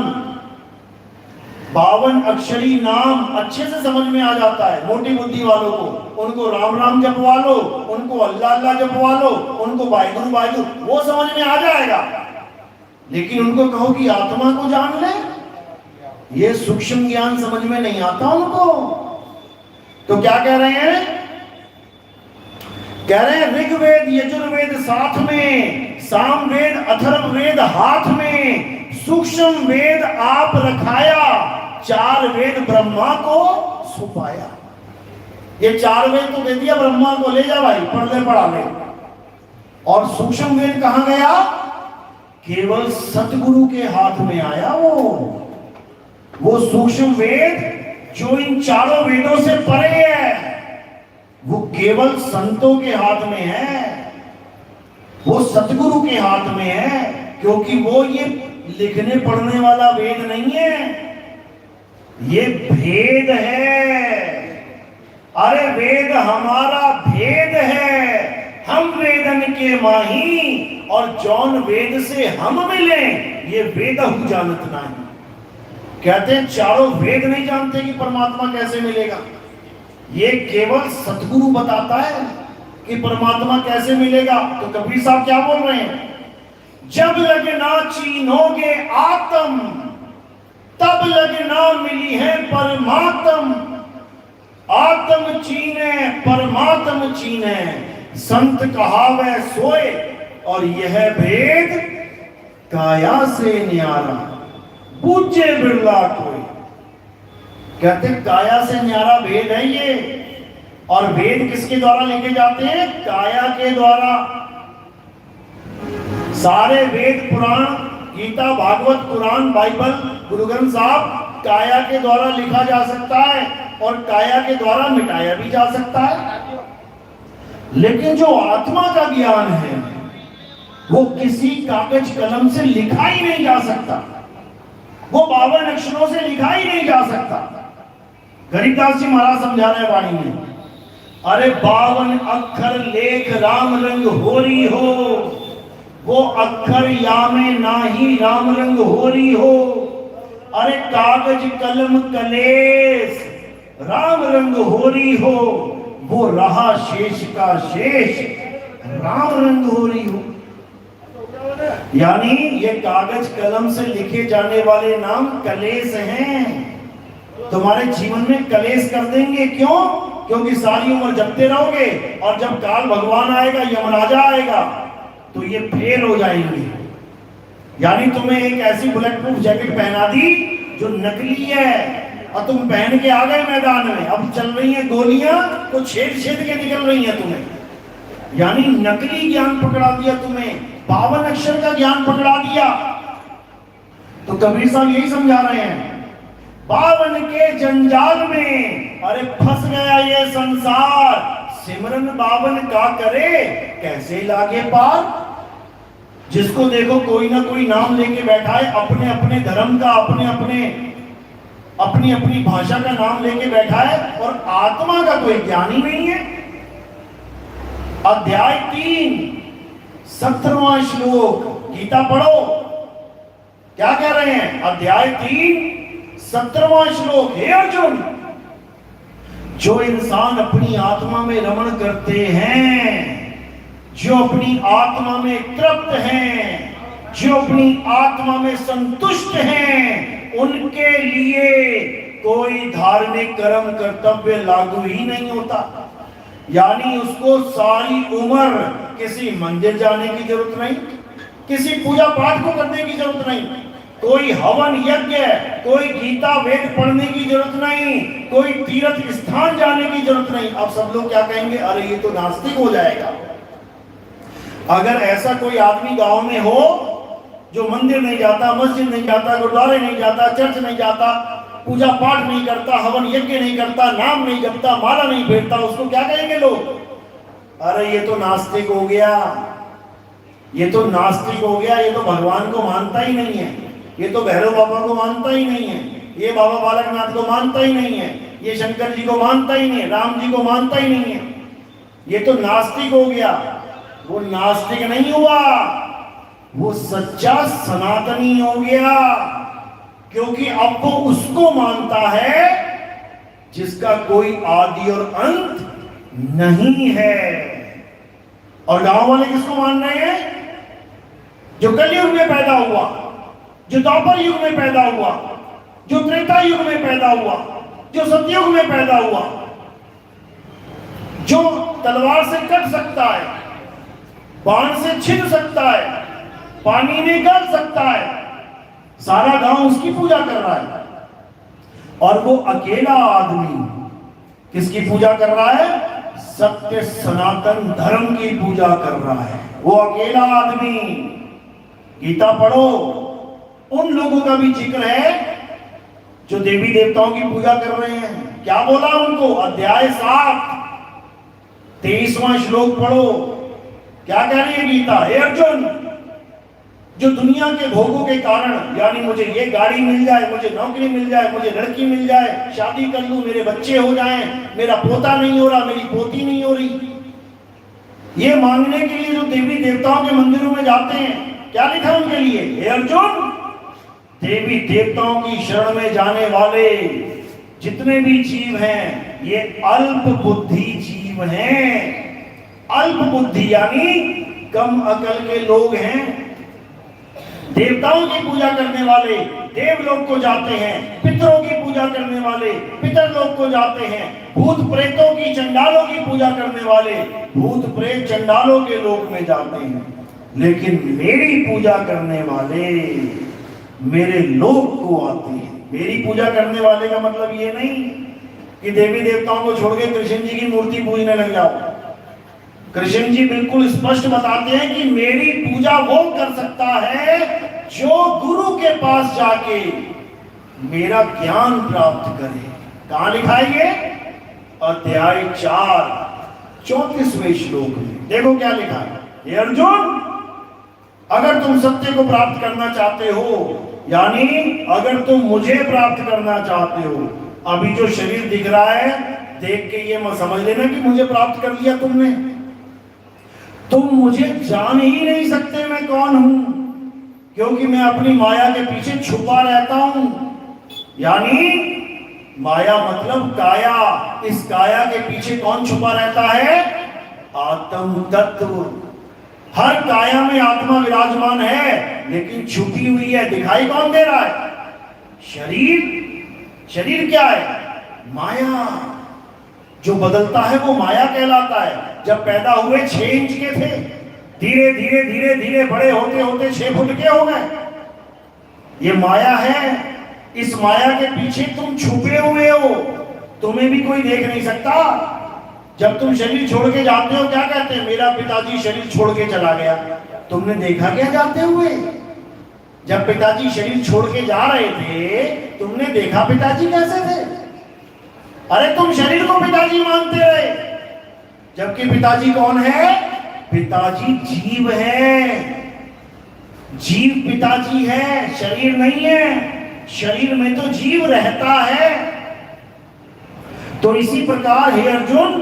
52 अक्षरी नाम अच्छे से समझ में आ जाता है मोटी बुद्धि वालों को। उनको राम राम जपवा लो, उनको अल्लाह अल्लाह जपवा लो, उनको वाहिगुरु वाहिगुरु, वो समझ में आ जाएगा। लेकिन उनको कहो कि आत्मा को जान ले, ये सूक्ष्म ज्ञान समझ में नहीं आता उनको। तो क्या कह रहे हैं? कह रहे हैं ऋग्वेद यजुर्वेद साथ में, सामवेद अथर्ववेद हाथ में, सूक्ष्म वेद आप रखाया, 4 वेद ब्रह्मा को छुपाया। ये 4 वेद तो दे दिया ब्रह्मा को, ले जा भाई पढ़ ले पढ़ा ले। और सूक्ष्म वेद कहां गया? केवल सतगुरु के हाथ में आया वो सूक्ष्म वेद जो इन 4 वेदों से परे है, वो केवल संतों के हाथ में है, वो सतगुरु के हाथ में है। क्योंकि वो ये लिखने पढ़ने वाला वेद नहीं है, ये भेद है। अरे वेद हमारा भेद है, हम वेदन के माही, और जौन वेद से हम मिले ये वेद हु जानत नहीं। कहते हैं 4 वेद नहीं जानते कि परमात्मा कैसे मिलेगा। ये केवल सतगुरु बताता है कि परमात्मा कैसे मिलेगा। तो कबीर साहब क्या बोल रहे हैं? जब लगना चीनोगे आत्म, तब लगना मिली है परमात्म। आत्म चीने परमात्म चीने, संत कहावे सोए, और यह भेद काया से न्यारा, पूज्य बिरला कोई। कहते काया से न्यारा भेद है ये। और वेद किसके द्वारा लिखे जाते हैं? काया के द्वारा। सारे वेद पुराण, गीता भागवत कुरान बाइबल गुरु ग्रंथ साहब काया के द्वारा लिखा जा सकता है और काया के द्वारा मिटाया भी जा सकता है। लेकिन जो आत्मा का ज्ञान है वो किसी कागज कलम से लिखा ही नहीं जा सकता, वो 52 अक्षरों से लिखा ही नहीं जा सकता। गरीबदास जी महाराज समझा रहे वाणी में, अरे 52 अक्षर लेख राम रंग होरी हो, वो अक्षर यामे नाही राम रंग होरी हो। अरे कागज कलम कलेस राम रंग होरी हो, वो रहा शेष का शेष राम रंग होरी हो। यानी ये कागज कलम से लिखे जाने वाले नाम कलेश हैं, तुम्हारे जीवन में कलेश कर देंगे। क्यों? क्योंकि सारी उम्र जपते रहोगे और जब काल भगवान आएगा, यमराजा आएगा, तो ये फेल हो जाएंगे। यानी तुम्हें एक ऐसी बुलेट प्रूफ जैकेट पहना दी जो नकली है और तुम पहन के आ गए मैदान में, अब चल रही हैं गोलियां तो छेद छेद के निकल रही हैं तुम्हें। यानी नकली ज्ञान पकड़ा दिया तुम्हें, 52 अक्षर का ज्ञान पकड़ा दिया। तो कबीर साहब यही समझा रहे हैं, 52 के जंजाल में अरे फंस गया ये संसार, सिमरन 52 का करे कैसे लागे पार। जिसको देखो कोई ना कोई नाम लेके बैठा है, अपने अपने धर्म का, अपनी अपनी भाषा का नाम लेके बैठा है, और आत्मा का कोई ज्ञान ही नहीं है। अध्याय 3 17वां श्लोक गीता पढ़ो, क्या कह रहे हैं? अध्याय 3 17वां श्लोक, हे अर्जुन, जो इंसान अपनी आत्मा में रमण करते हैं, जो अपनी आत्मा में तृप्त हैं, जो अपनी आत्मा में संतुष्ट हैं, उनके लिए कोई धार्मिक कर्म कर्तव्य लागू ही नहीं होता। यानी उसको सारी उम्र किसी मंदिर जाने की जरूरत नहीं, किसी पूजा पाठ को करने की जरूरत नहीं, कोई हवन यज्ञ, कोई गीता वेद पढ़ने की जरूरत नहीं, कोई तीर्थ स्थान जाने की जरूरत नहीं। अब सब लोग क्या कहेंगे, अरे ये तो नास्तिक हो जाएगा। अगर ऐसा कोई आदमी गांव में हो जो मंदिर नहीं जाता, मस्जिद नहीं जाता, गुरुद्वारे नहीं जाता, चर्च नहीं जाता, पूजा पाठ नहीं करता, हवन यज्ञ नहीं करता, नाम नहीं जपता, माला नहीं फेरता, उसको क्या कहेंगे लोग, अरे ये तो नास्तिक हो गया, ये तो नास्तिक हो गया, ये तो भगवान को मानता ही नहीं है, ये तो भैरव बाबा को मानता ही नहीं है, ये बाबा बालकनाथ को मानता ही नहीं है, ये शंकर जी को मानता ही नहीं है, राम जी को मानता ही नहीं है, ये तो नास्तिक हो गया। वो नास्तिक नहीं हुआ, वो सच्चा सनातनी हो गया, क्योंकि अब वो उसको मानता है जिसका कोई आदि और अंत नहीं है। और गांव वाले किसको मान रहे हैं, जो कलयुग में पैदा हुआ, जो द्वापर युग में पैदा हुआ, जो त्रेता युग में पैदा हुआ, जो सतयुग में पैदा हुआ, जो तलवार से कट सकता है, बाण से छिन सकता है, पानी निकाल सकता है, सारा गांव उसकी पूजा कर रहा है। और वो अकेला आदमी किसकी पूजा कर रहा है, सत्य सनातन धर्म की पूजा कर रहा है। वो अकेला आदमी, गीता पढ़ो, उन लोगों का भी जिक्र है जो देवी देवताओं की पूजा कर रहे हैं। क्या बोला उनको, अध्याय 7 23वां श्लोक पढ़ो, क्या कह रही है गीता, हे अर्जुन, जो दुनिया के भोगों के कारण, यानी मुझे ये गाड़ी मिल जाए, मुझे नौकरी मिल जाए, मुझे लड़की मिल जाए, शादी कर लूं, मेरे बच्चे हो जाएं, मेरा पोता नहीं हो रहा, मेरी पोती नहीं हो रही, ये मांगने के लिए जो देवी देवताओं के मंदिरों में जाते हैं, क्या लिखा उनके लिए, हे अर्जुन, देवी देवताओं की शरण में जाने वाले जितने भी जीव हैं, ये अल्प बुद्धि जीव हैं। अल्प बुद्धि यानी कम अकल के लोग हैं। देवताओं की पूजा करने वाले देवलोक को जाते हैं, पितरों की पूजा करने वाले पितरलोक को जाते हैं, भूत प्रेतों की, चंडालों की पूजा करने वाले भूत प्रेत चंडालों के लोक में जाते हैं। लेकिन मेरी पूजा करने वाले मेरे लोक को आते हैं। मेरी पूजा करने वाले का मतलब ये नहीं कि देवी देवताओं को छोड़ के कृष्ण जी की मूर्ति पूजने लग जाओ। कृष्ण जी बिल्कुल स्पष्ट बताते हैं कि मेरी पूजा वो कर सकता है जो गुरु के पास जाके मेरा ज्ञान प्राप्त करे। कहां लिखा है ये, अध्याय 4 34वें श्लोक में देखो क्या लिखा है, हे अर्जुन, अगर तुम सत्य को प्राप्त करना चाहते हो, यानी अगर तुम मुझे प्राप्त करना चाहते हो, अभी जो शरीर दिख रहा है देख के ये मत समझ लेना कि मुझे प्राप्त कर लिया तुमने। तुम मुझे जान ही नहीं सकते मैं कौन हूं, क्योंकि मैं अपनी माया के पीछे छुपा रहता हूं। यानी माया मतलब काया, इस काया के पीछे कौन छुपा रहता है, आत्म तत्व। हर काया में आत्मा विराजमान है, लेकिन छुपी हुई है, दिखाई कौन दे रहा है, शरीर। शरीर क्या है, माया। जो बदलता है वो माया कहलाता है। जब पैदा हुए 6 इंच के थे, धीरे धीरे धीरे धीरे बड़े होते होते 6 फुट के हो गए। ये माया है। इस माया के पीछे तुम छुपे हुए हो, तुम्हें भी कोई देख नहीं सकता। जब तुम शरीर छोड़ के जाते हो क्या कहते हैं, मेरा पिताजी शरीर छोड़ के चला गया। तुमने देखा क्या जाते हुए? जब पिताजी शरीर छोड़ के जा रहे थे तुमने देखा पिताजी कैसे थे? अरे तुम शरीर को पिताजी मानते रहे, जबकि पिताजी कौन है? पिताजी जीव है। जीव पिताजी है, शरीर नहीं है। शरीर में तो जीव रहता है। तो इसी प्रकार हे अर्जुन,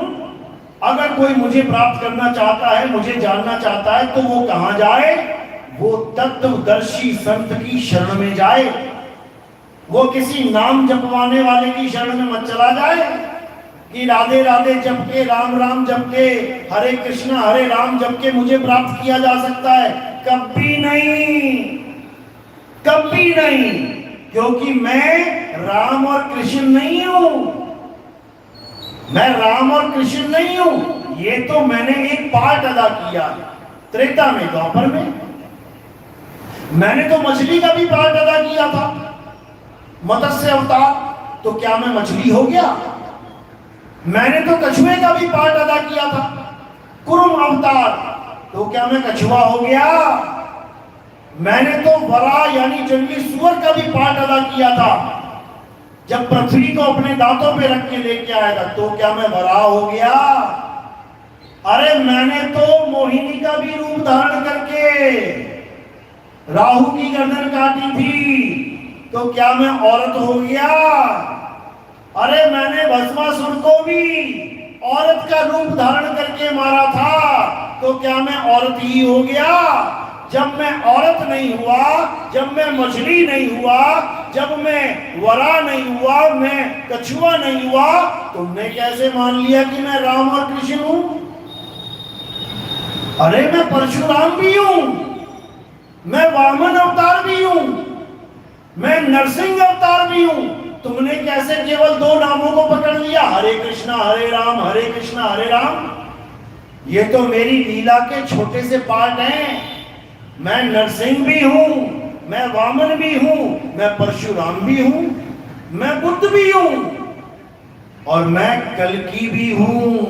अगर कोई मुझे प्राप्त करना चाहता है, मुझे जानना चाहता है, तो वो कहां जाए? वो तत्वदर्शी संत की शरण में जाए। वो किसी नाम जपवाने वाले की शरण में मत चला जाए कि राधे राधे जप के, राम राम जप के, हरे कृष्णा हरे राम जप के मुझे प्राप्त किया जा सकता है। कभी नहीं, कभी नहीं, क्योंकि मैं राम और कृष्ण नहीं हूं। मैं राम और कृष्ण नहीं हूं। ये तो मैंने एक पार्ट अदा किया त्रेता में, द्वापर में। मैंने तो मछली का भी पार्ट अदा किया था, मत्स्य अवतार। तो क्या मैं मछली हो गया? मैंने तो कछुए का भी पार्ट अदा किया था, कुरुम अवतार। तो क्या मैं कछुआ हो गया? मैंने तो वरा यानी जंगली सुअर का भी पार्ट अदा किया था, जब पृथ्वी को अपने दांतों पे रख के लेके आया था। तो क्या मैं वरा हो गया? अरे मैंने तो मोहिनी का भी रूप धारण करके राहु की गर्दन काटी थी। तो क्या मैं औरत हो गया? अरे मैंने भस्मासुर को भी औरत का रूप धारण करके मारा था। तो क्या मैं औरत ही हो गया? जब मैं औरत नहीं हुआ, जब मैं मछली नहीं हुआ, जब मैं वरा नहीं हुआ, मैं कछुआ नहीं हुआ, तुमने कैसे मान लिया कि मैं राम और कृष्ण हूं? अरे मैं परशुराम भी हूं, मैं वामन अवतार भी हूं, मैं नरसिंह अवतार भी हूं। तुमने कैसे केवल दो नामों को पकड़ लिया, हरे कृष्णा हरे राम, हरे कृष्णा हरे राम? ये तो मेरी लीला के छोटे से पार्ट हैं। मैं नरसिंह भी हूं, मैं वामन भी हूं, मैं परशुराम भी हूं, मैं बुद्ध भी हूं, और मैं कल्कि भी हूं।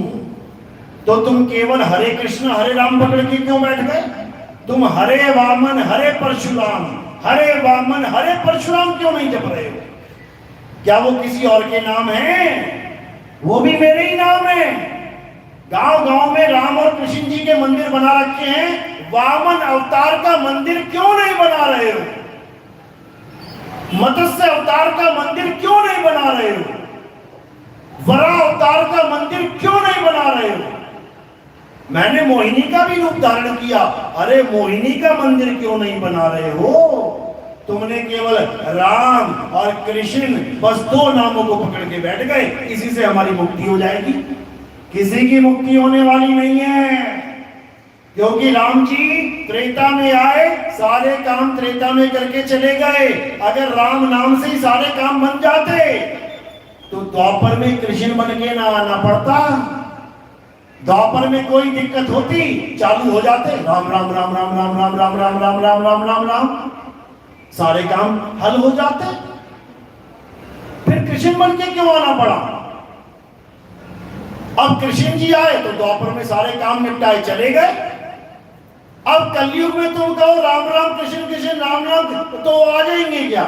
तो तुम केवल हरे कृष्ण हरे राम पकड़ के क्यों बैठ गए? तुम हरे वामन हरे परशुराम, हरे वामन हरे परशुराम क्यों नहीं जप रहे हो? क्या वो किसी और के नाम हैं? वो भी मेरे ही नाम है। गांव गांव में राम और कृष्ण जी के मंदिर बना रखे हैं, वामन अवतार का मंदिर क्यों नहीं बना रहे हो? मत्स्य अवतार का मंदिर क्यों नहीं बना रहे हो? वरा अवतार का मंदिर क्यों नहीं बना रहे हो? मैंने मोहिनी का भी रूप धारण किया, अरे मोहिनी का मंदिर क्यों नहीं बना रहे हो? तुमने केवल राम और कृष्ण बस दो नामों को पकड़ के बैठ गए, इसी से हमारी मुक्ति हो जाएगी। किसी की मुक्ति होने वाली नहीं है, क्योंकि राम जी त्रेता में आए, सारे काम त्रेता में करके चले गए। अगर राम नाम से ही सारे काम बन जाते तो द्वापर में कृष्ण बन के ना आना पड़ता। द्वापर में कोई दिक्कत होती, चालू हो जाते राम राम राम राम राम राम राम राम राम राम राम राम राम, सारे काम हल हो जाते। फिर कृष्ण बन के क्यों आना पड़ा? अब कृष्ण जी आए तो द्वापर में सारे काम निपटाए चले गए। अब कलयुग में तुम कहो राम राम कृष्ण कृष्ण राम राम, तो आ जाएंगे क्या?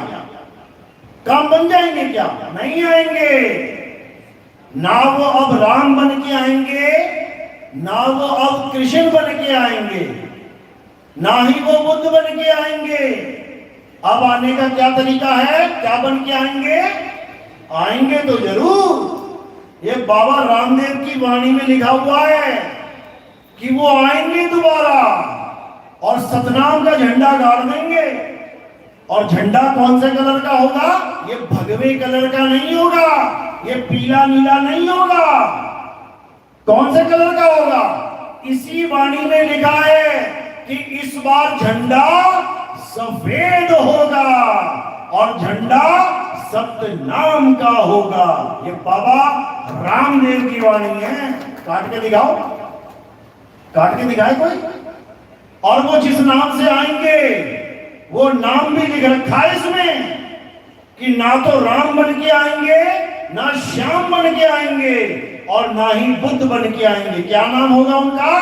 काम बन जाएंगे क्या? नहीं आएंगे। ना वो अब राम बन के आएंगे, ना वो अब कृष्ण बन के आएंगे, ना ही वो बुद्ध बन के आएंगे। अब आने का क्या तरीका है? क्या बन के आएंगे? आएंगे तो जरूर, ये बाबा रामदेव की वाणी में लिखा हुआ है कि वो आएंगे दोबारा और सतनाम का झंडा गाड़ देंगे। और झंडा कौन से कलर का होगा? ये भगवे कलर का नहीं होगा, ये पीला नीला नहीं होगा। कौन से कलर का होगा? इसी वाणी में लिखा है कि इस बार झंडा सफेद होगा और झंडा सतनाम का होगा। ये बाबा रामदेव की वाणी है। काट के दिखाओ, काट के दिखाए कोई। और वो जिस नाम से आएंगे वो नाम भी लिख रखा है इसमें कि ना तो राम बन के आएंगे, ना श्याम बन के आएंगे, और ना ही बुद्ध बन के आएंगे। क्या नाम होगा उनका?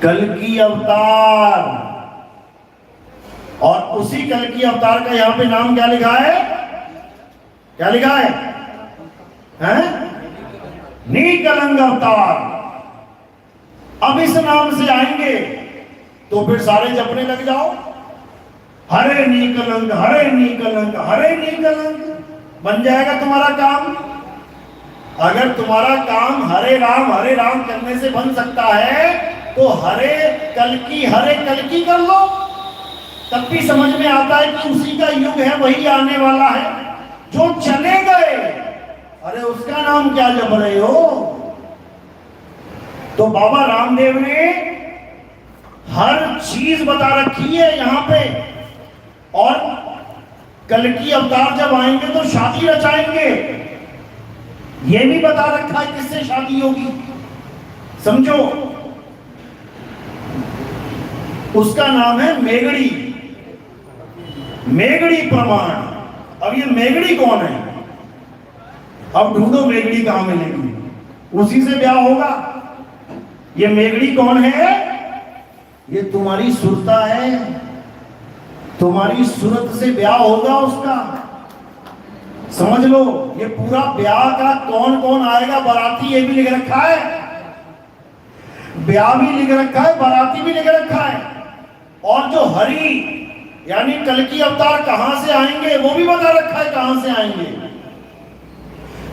कल्कि अवतार। और उसी कल्कि अवतार का यहां पे नाम क्या लिखा है? क्या लिखा है? हैं? नीकलंग अवतार। अब इस नाम से आएंगे तो फिर सारे जपने लग जाओ, हरे नीकलंग हरे नीकलंग हरे नीकलंग, बन जाएगा तुम्हारा काम। अगर तुम्हारा काम हरे राम करने से बन सकता है तो हरे कल्कि कर लो। तब भी समझ में आता है कि उसी का युग है, वही आने वाला है। जो चले गए, अरे उसका नाम क्या जप रहे हो? तो बाबा रामदेव ने हर चीज बता रखी है यहां पे। और कल की अवतार जब आएंगे तो शादी रचाएंगे, ये भी बता रखा है किससे शादी होगी। समझो, उसका नाम है मेघड़ी, मेघड़ी प्रमाण। अब ये मेघड़ी कौन है? अब ढूंढो मेघड़ी कहां मिलेगी, उसी से ब्याह होगा। ये मेघड़ी कौन है? ये तुम्हारी सुरता है, तुम्हारी सूरत से ब्याह होगा उसका। समझ लो, ये पूरा ब्याह का कौन कौन आएगा, बाराती, ये भी लिख रखा है। ब्याह भी लिख रखा है, बाराती भी लिख रखा है। और जो हरि यानी कल की अवतार कहां से आएंगे वो भी बता रखा है, कहां से आएंगे।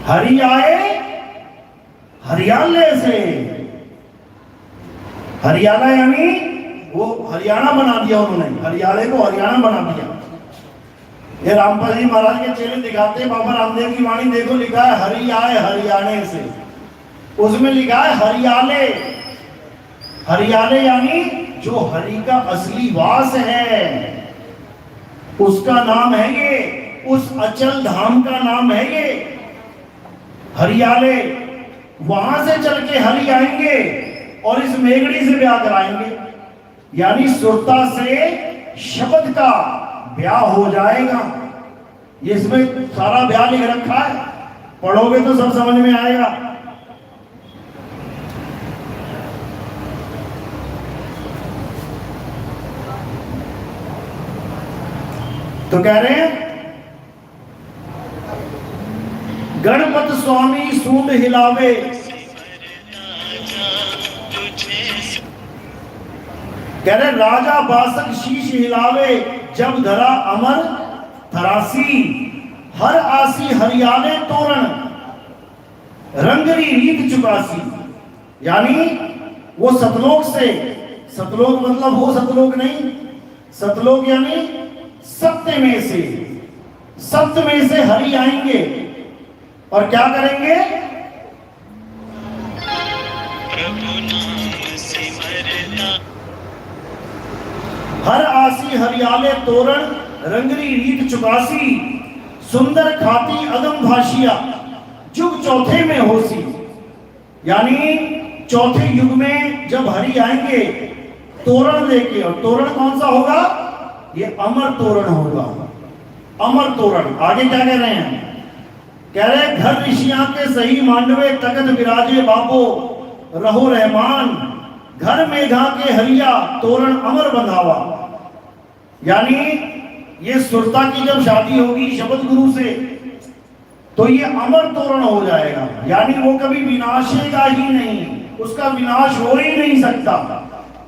हरि आए हरियाले से। हरियाणा यानी वो हरियाणा बना दिया उन्होंने, हरियाले को हरियाणा बना दिया। ये रामपाल जी महाराज के चेले दिखाते हैं, बाबा रामदेव की वाणी देखो, लिखा है हरि आए हरियाणे से, उसमें लिखा है हरियाले। हरियाले यानी जो हरि का असली वास है, उसका नाम है ये, उस अचल धाम का नाम है ये हरियाले। वहां से चल के हरि आएंगे और इस मेघड़ी से ब्याह कराएंगे, यानी सुरता से शब्द का ब्याह हो जाएगा। ये इसमें सारा ब्याह लिख रखा है, पढ़ोगे तो सब समझ में आएगा। तो कह रहे हैं गणपत स्वामी सूंड हिलावे, कह रहे राजा बासक शीश हिलावे, जब धरा अमर थरासी, हर आसी हरियाले तोरण, रंगरी रीत चुकासी। यानी वो सतलोक से, सतलोक मतलब वो सतलोक नहीं, सतलोक यानी सत्य में से, सत्य में से हरि आएंगे और क्या करेंगे? हर आसी हरियाले तोरण, रंगरी रीत चुकासी, सुंदर खाती अगम भाषिया, युग चौथे में होसी। यानी चौथे युग में जब हरि आएंगे तोरण लेके, और तोरण कौन सा होगा? ये अमर तोरण होगा, अमर तोरण। आगे क्या कह रहे हैं? कह रहे घर ऋषियां के सही मांडवे, तकत विराजे बाबो रहो रहमान, घर मेघा के हरिया तोरण अमर बंधावा। यानी ये सुरता की जब शादी होगी शब्द गुरु से, तो ये अमर तोरण हो जाएगा, यानी वो कभी विनाशेगा ही नहीं, उसका विनाश हो ही नहीं सकता।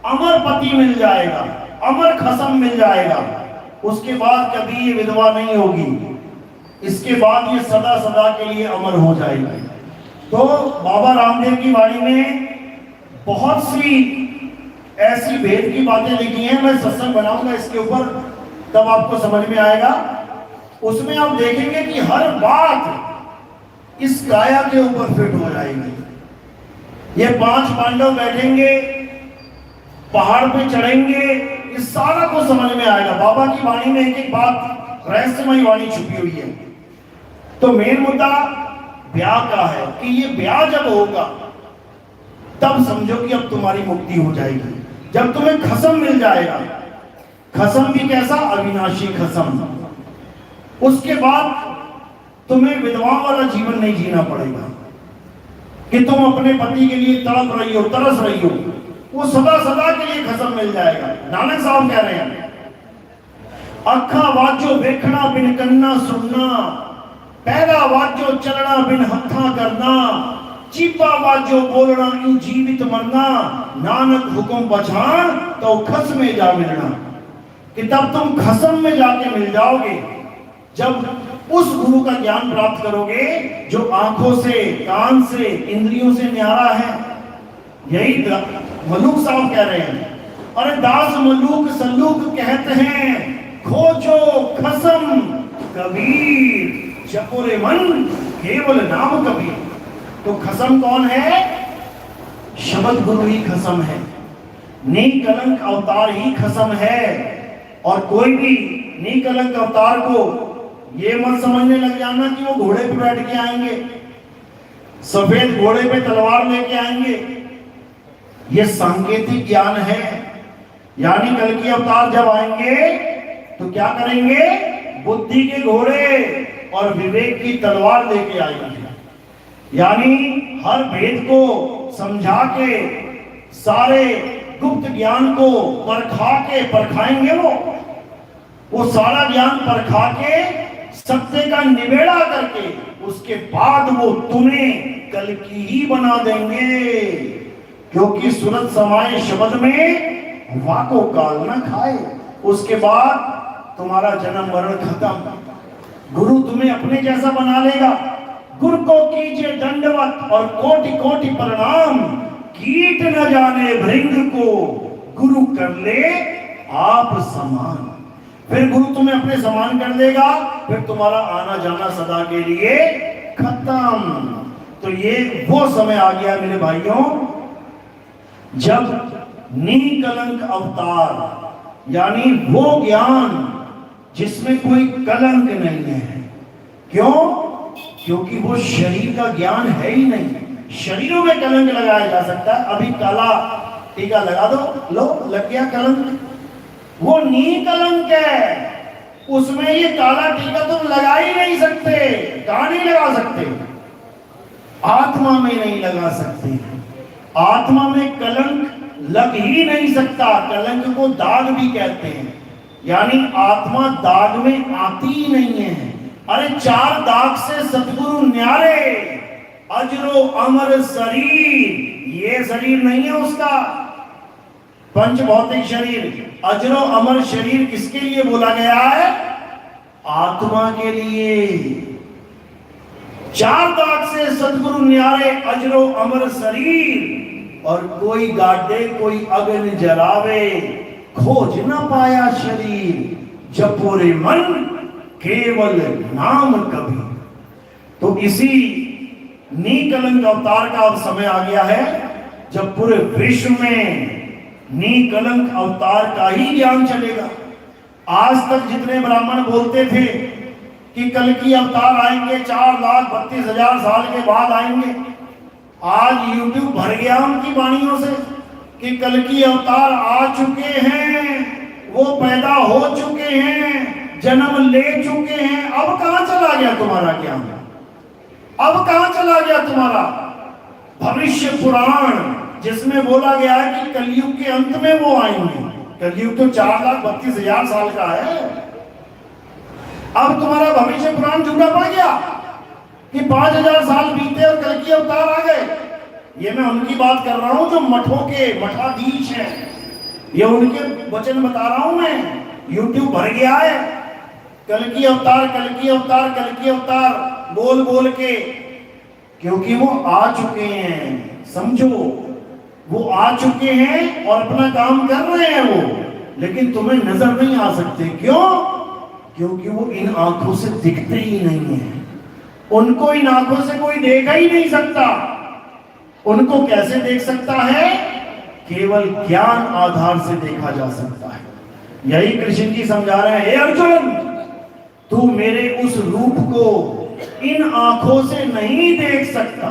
अमर पति मिल जाएगा, अमर खसम मिल जाएगा, उसके बाद कभी ये विधवा नहीं होगी, इसके बाद ये सदा सदा के लिए अमर हो जाएगी। तो बाबा रामदेव की वाणी में बहुत सी ऐसी भेद की बातें लिखी हैं, मैं सत्संग बनाऊंगा इसके ऊपर, तब आपको समझ में आएगा। उसमें आप देखेंगे कि हर बात इस काया के ऊपर फिट हो जाएगी। ये 5 पांडव बैठेंगे, पहाड़ पे चढ़ेंगे, इस सारा को समझ में आएगा। बाबा की वाणी में एक एक बात रहस्यमय वाणी छुपी हुई है। तो मेन मुद्दा ब्याह का है कि ये ब्याह जब होगा तब समझो कि अब तुम्हारी मुक्ति हो जाएगी, जब तुम्हें खसम मिल जाएगा। खसम भी कैसा? अविनाशी खसम। उसके बाद तुम्हें विधवा वाला जीवन नहीं जीना पड़ेगा कि तुम अपने पति के लिए तड़प रही हो, तरस रही हो, वो सदा सदा के लिए खसम मिल जाएगा। नानक साहब कह रहे हैं, अखा वाजो देखना बिन कन्ना सुनना, पैरा वाजो चलना बिन हथा करना, चीपा वाजो बोलना यूं जीवित मरना, नानक हुक्म पछाण तो खस में जा मिलना। कि तब तुम खसम में जाके मिल जाओगे जब उस गुरु का ज्ञान प्राप्त करोगे जो आंखों से, कान से, इंद्रियों से न्यारा है। यही मलूक साहब कह रहे हैं, और दास मलूक सलूक कहते हैं, खोजो खसम कबीर चकोरे मन केवल नाम कबीर। तो खसम कौन है? शब्द गुरु ही खसम है, निकलंक अवतार ही खसम है। और कोई भी निकलंक अवतार को ये मत समझने लग जाना कि वो घोड़े पे बैठ के आएंगे, सफेद घोड़े पे तलवार लेके आएंगे। ये सांकेतिक ज्ञान है। यानी कल की अवतार जब आएंगे तो क्या करेंगे? बुद्धि के घोड़े और विवेक की तलवार लेके आएंगे। यानी हर भेद को समझा के, सारे गुप्त ज्ञान को परखा के परखाएंगे। वो सारा ज्ञान परखा के सत्य का निबेड़ा करके उसके बाद वो तुम्हें कल की ही बना देंगे। क्योंकि सुरत समाये शब्द में वाको काल न खाए। उसके बाद तुम्हारा जन्म मरण खत्म। गुरु तुम्हें अपने जैसा बना लेगा। गुरु को कीजिए दंडवत और कोटि कोटि प्रणाम। कीट न जाने भृंग को गुरु कर ले आप समान। फिर गुरु तुम्हें अपने समान कर देगा। फिर तुम्हारा आना जाना सदा के लिए खत्म। तो ये वो समय आ गया मेरे भाइयों, जब निकलंक अवतार, यानी वो ज्ञान जिसमें कोई कलंक नहीं है। क्यों? क्योंकि वो शरीर का ज्ञान है ही नहीं। शरीरों में कलंक लगाया जा सकता है। अभी काला टीका लगा दो, लो लग गया कलंक। वो निकलंक है, उसमें ये काला टीका तुम लगा ही नहीं सकते। कहां नहीं लगा सकते? आत्मा में नहीं लगा सकते। आत्मा में कलंक लग ही नहीं सकता। कलंक को दाग भी कहते हैं। यानी आत्मा दाग में आती ही नहीं है। अरे 4 दाग से सतगुरु न्यारे, अजरो अमर शरीर। ये शरीर नहीं है उसका, पंच भौतिक शरीर। अजरो अमर शरीर किसके लिए बोला गया है? आत्मा के लिए। 4 दाग से सतगुरु न्यारे, अजरो अमर शरीर। और कोई गाड़े कोई अग्नि जलावे, खोज न पाया शरीर। जपोरे मन केवल नाम कभी। तो इसी निकलंक अवतार का अब समय आ गया है, जब पूरे विश्व में निकलंक अवतार का ही ज्ञान चलेगा। आज तक जितने ब्राह्मण बोलते थे कि कल की अवतार आएंगे, 4,32,000 साल के बाद आएंगे, आज यूट्यूब भर गया उनकी वाणियों से कि कल की अवतार आ चुके हैं, वो पैदा हो चुके हैं, जन्म ले चुके हैं। अब कहां चला गया तुम्हारा ज्ञान? अब कहां चला गया तुम्हारा भविष्य पुराण, जिसमें बोला गया है कि कलयुग के अंत में वो आएंगे। कलयुग तो 4,32,000 साल का है। अब तुम्हारा भविष्य पुराण झूठा पड़ गया कि 5,000 साल बीते और कल की अवतार आ गए। ये मैं उनकी बात कर रहा हूं जो मठों के मठाधीश हैं। ये उनके वचन बता रहा हूं मैं। यूट्यूब भर गया है कल की अवतार, कल की अवतार, कल की अवतार बोल बोल के, क्योंकि वो आ चुके हैं। समझो, वो आ चुके हैं और अपना काम कर रहे हैं वो, लेकिन तुम्हें नजर नहीं आ सकते। क्यों? क्योंकि वो इन आंखों से दिखते ही नहीं है। उनको इन आंखों से कोई देखा ही नहीं सकता। उनको कैसे देख सकता है? केवल ज्ञान आधार से देखा जा सकता है। यही कृष्ण जी समझा रहे हैं, हे अर्जुन, तू मेरे उस रूप को इन आंखों से नहीं देख सकता।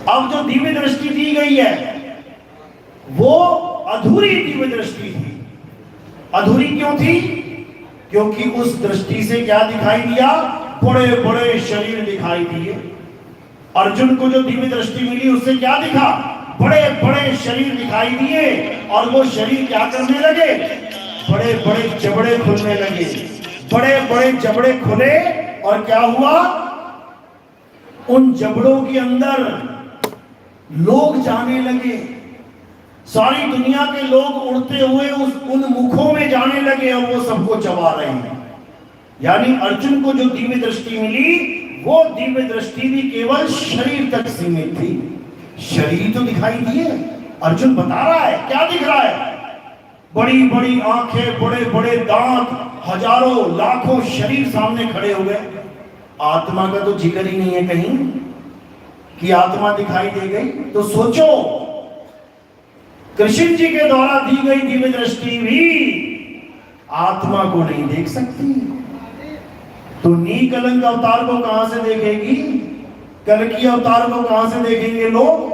अब जो दिव्य दृष्टि दी गई है वो अधूरी दिव्य दृष्टि थी। अधूरी क्यों थी? क्योंकि उस दृष्टि से क्या दिखाई दिया? बड़े बड़े शरीर दिखाई दिए। अर्जुन को जो दिव्य दृष्टि मिली उससे क्या दिखा? बड़े बड़े शरीर दिखाई दिए। और वो शरीर क्या करने लगे? बड़े बड़े जबड़े खुलने लगे। बड़े बड़े जबड़े खुले और क्या हुआ? उन जबड़ों के अंदर लोग जाने लगे। सारी दुनिया के लोग उड़ते हुए उन मुखों में जाने लगे और वो सबको चबा रहे हैं। यानी अर्जुन को जो दिव्य दृष्टि मिली वो दिव्य दृष्टि भी केवल शरीर तक सीमित थी। शरीर तो दिखाई दिए अर्जुन बता रहा है क्या दिख रहा है, बड़ी बड़ी आंखें, बड़े बड़े दांत, हजारों लाखों शरीर सामने खड़े हो गए। आत्मा का तो जिक्र ही नहीं है कहीं कि आत्मा दिखाई दे गई। तो सोचो, कृष्ण जी के द्वारा दी गई दिव्य दृष्टि भी आत्मा को नहीं देख सकती, तो नीकलंक अवतार को कहां से देखेगी? कल्कि अवतार को कहां से देखेंगे लोग?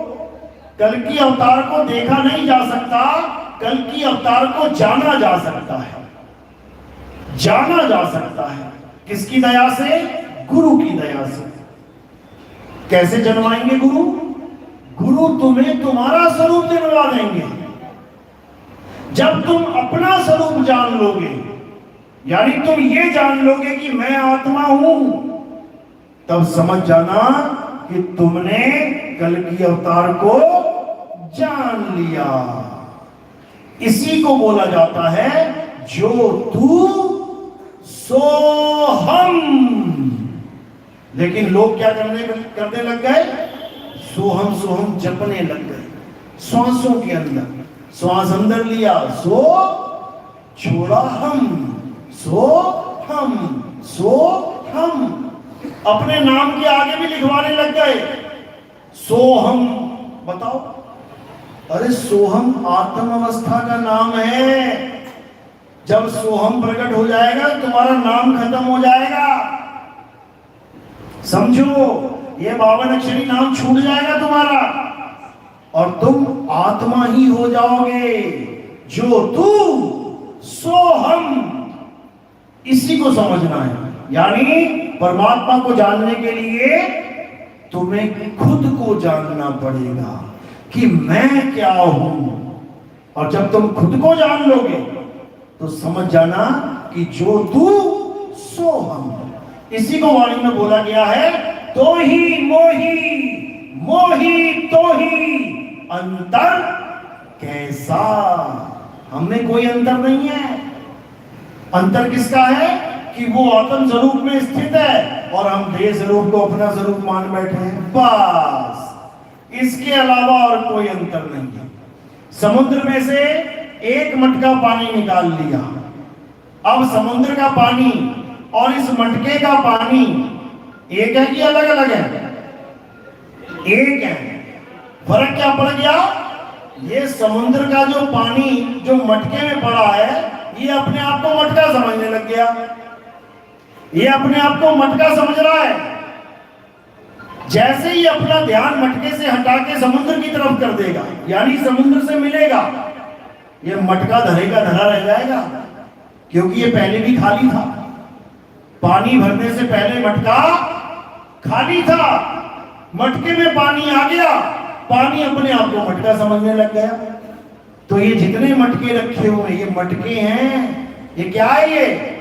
कल्कि अवतार को देखा नहीं जा सकता, कल्कि अवतार को जाना जा सकता है। जाना जा सकता है किसकी दया से? गुरु की दया से। कैसे जन्माएंगे गुरु? गुरु तुम्हें तुम्हारा स्वरूप दिलवा देंगे। जब तुम अपना स्वरूप जान लोगे, यानी तुम ये जान लोगे कि मैं आत्मा हूं, तब समझ जाना कि तुमने कल्कि अवतार को जान लिया। इसी को बोला जाता है जो तू सो हम। लेकिन लोग क्या करने लग गए? सोहम जपने लग गए श्वासों के अंदर। श्वास अंदर लिया, सो छोड़ा हम, सो हम, सो हम। अपने नाम के आगे भी लिखवाने लग गए सोहम। बताओ, अरे सोहम आत्म अवस्था का नाम है। जब सोहम प्रकट हो जाएगा तुम्हारा नाम खत्म हो जाएगा। समझो, ये 52 अक्षरी नाम छूट जाएगा तुम्हारा और तुम आत्मा ही हो जाओगे। जो तू सो हम, इसी को समझना है। यानी परमात्मा को जानने के लिए तुम्हें खुद को जानना पड़ेगा कि मैं क्या हूं। और जब तुम खुद को जान लोगे तो समझ जाना कि जो तू सो हम। इसी को वाणी में बोला गया है, तो ही मोही, मोही तो ही अंतर कैसा। हमें कोई अंतर नहीं है। अंतर किसका है? कि वो आत्म स्वरूप में स्थित है और हम देह स्वरूप को अपना स्वरूप मान बैठे हैं, बस। इसके अलावा और कोई अंतर नहीं है। समुद्र में से एक मटका पानी निकाल लिया, अब समुद्र का पानी और इस मटके का पानी एक है कि अलग अलग है? एक है। फर्क क्या पड़ गया? ये समुद्र का जो पानी जो मटके में पड़ा है, ये अपने आप को मटका समझने लग गया। ये अपने आप को मटका समझ रहा है। जैसे ही अपना ध्यान मटके से हटा के समुद्र की तरफ कर देगा, यानी समुद्र से मिलेगा, ये मटका धरे का धरा रह जाएगा, क्योंकि ये पहले भी खाली था। पानी भरने से पहले मटका खाली था, मटके में पानी आ गया, पानी अपने आप को मटका समझने लग गया। तो ये जितने मटके रखे हुए ये मटके हैं, ये क्या है?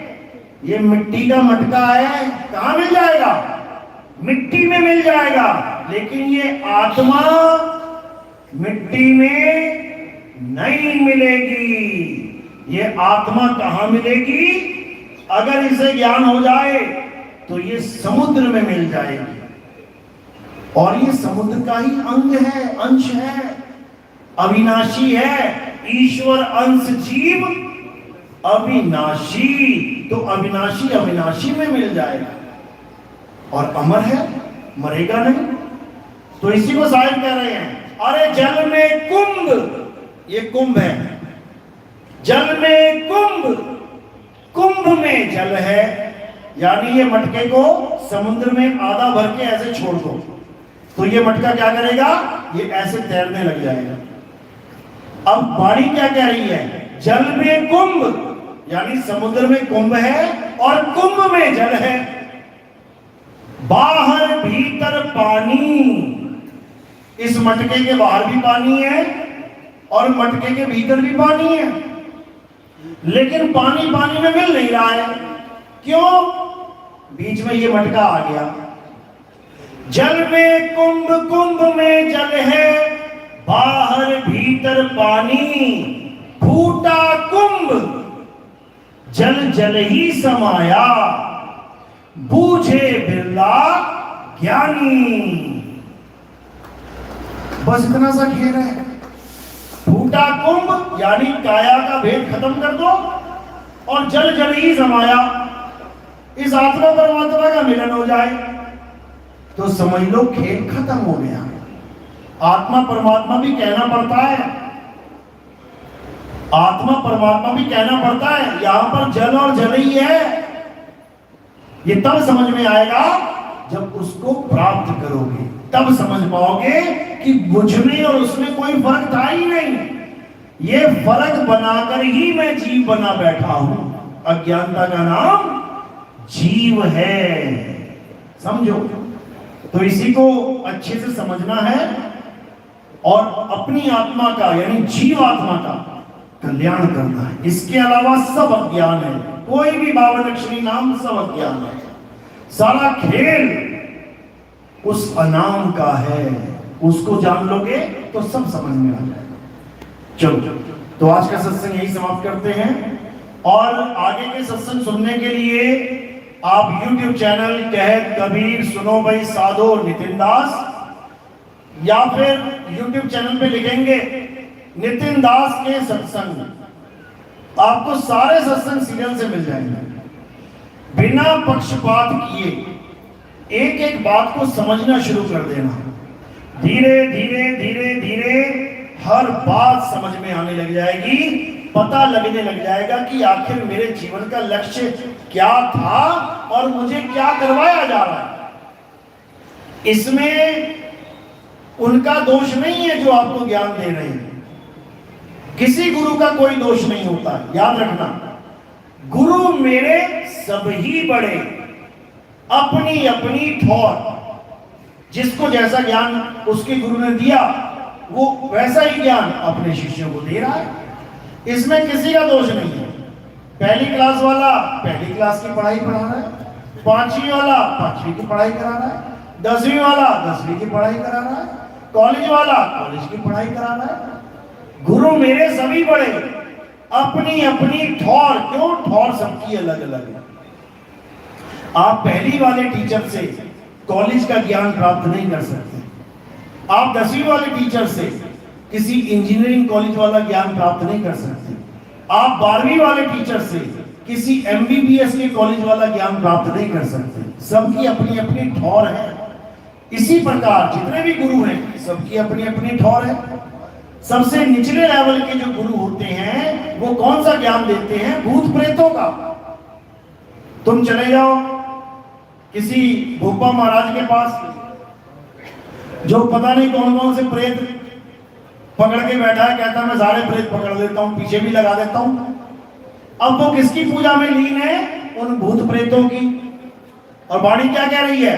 ये मिट्टी का मटका है। कहां मिल जाएगा? मिट्टी में मिल जाएगा। लेकिन ये आत्मा मिट्टी में नहीं मिलेगी। ये आत्मा कहां मिलेगी? अगर इसे ज्ञान हो जाए तो ये समुद्र में मिल जाएगी। और ये समुद्र का ही अंग है, अंश है, अविनाशी है। ईश्वर अंश जीव अविनाशी, तो अविनाशी अविनाशी में मिल जाएगा। और अमर है, मरेगा नहीं। तो इसी को शायद कह रहे हैं, अरे जल में कुंभ, ये कुंभ है, जल में कुंभ, कुंभ में जल है। यानी ये मटके को समुद्र में आधा भर के ऐसे छोड़ दो तो ये मटका क्या करेगा? ये ऐसे तैरने लग जाएगा। अब वाणी क्या कह रही है? जल में कुंभ, यानी समुद्र में कुंभ है और कुंभ में जल है। बाहर भीतर पानी, इस मटके के बाहर भी पानी है और मटके के भीतर भी पानी है, लेकिन पानी पानी में मिल नहीं रहा है। क्यों? बीच में ये मटका आ गया। जल में कुंभ, कुंभ में जल है, बाहर भीतर पानी, फूटा कुंभ, जल जल ही समाया, बूझे बिरला ज्ञानी। बस इतना सा खेल है। घटा कुंभ यानी काया का भेद खत्म कर दो और जल जल ही समाया, इस आत्मा परमात्मा का मिलन हो जाए तो समझ लो खेल खत्म हो गया। आत्मा परमात्मा भी कहना पड़ता है, आत्मा परमात्मा भी कहना पड़ता है, यहां पर जल और जल ही है। ये तब समझ में आएगा जब उसको प्राप्त करोगे, तब समझ पाओगे कि मुझ में और उसमें कोई फर्क था ही नहीं। ये फर्क बनाकर ही मैं जीव बना बैठा हूं। अज्ञानता का नाम जीव है, समझो। तो इसी को अच्छे से समझना है और अपनी आत्मा का यानी जीव आत्मा का कल्याण करना है। इसके अलावा सब अज्ञान है, कोई भी 52 अक्षरी नाम सब अज्ञान है। सारा खेल उस अनाम का है, उसको जान लोगे तो सब समझ में आ जाएगा। चलो, तो आज का सत्संग यही समाप्त करते हैं और आगे के सत्संग सुनने के लिए आप YouTube चैनल कहत कबीर सुनो भाई साधो नितिन दास, या फिर YouTube चैनल पे लिखेंगे नितिन दास के सत्संग, आपको सारे सत्संग सीरियल से मिल जाएंगे। बिना पक्षपात किए एक एक बात को समझना शुरू कर देना। धीरे धीरे धीरे धीरे हर बात समझ में आने लग जाएगी, पता लगने लग जाएगा कि आखिर मेरे जीवन का लक्ष्य क्या था और मुझे क्या करवाया जा रहा है। इसमें उनका दोष नहीं है जो आपको ज्ञान दे रहे हैं, किसी गुरु का कोई दोष नहीं होता। याद रखना, गुरु मेरे सभी बड़े, अपनी अपनी ठौर, जिसको जैसा ज्ञान उसके गुरु ने दिया वो वैसा ही ज्ञान अपने शिष्यों को दे रहा है। इसमें किसी का दोष नहीं है। पहली क्लास वाला पहली क्लास की पढ़ाई पढ़ा रहा है, 5वीं वाला 5वीं की पढ़ाई करा रहा है, 10वीं वाला 10वीं की पढ़ाई करा रहा है, कॉलेज वाला कॉलेज की पढ़ाई करा रहा है। गुरु मेरे सभी बड़े, अपनी अपनी ठौर, क्यों ठौर सबकी अलग अलग है। आप पहली वाले टीचर से कॉलेज का ज्ञान प्राप्त नहीं कर सकते, आप 10वीं वाले टीचर से किसी इंजीनियरिंग कॉलेज वाला ज्ञान प्राप्त नहीं कर सकते, आप 12वीं वाले टीचर से किसी MBBS के कॉलेज वाला ज्ञान प्राप्त नहीं कर सकते। सबकी अपनी अपनी ठौर है। इसी प्रकार जितने भी गुरु हैं सबकी अपनी अपनी ठौर है। सबसे निचले लेवल के जो गुरु होते हैं वो कौन सा ज्ञान देते हैं? भूत प्रेतों का। तुम चले जाओ किसी भोपा महाराज के पास, जो पता नहीं कौन कौन से प्रेत पकड़ के बैठा है, कहता मैं सारे प्रेत पकड़ लेता हूं, पीछे भी लगा देता हूं। अब वो किसकी पूजा में लीन है? उन भूत प्रेतों की। और वाणी क्या कह रही है?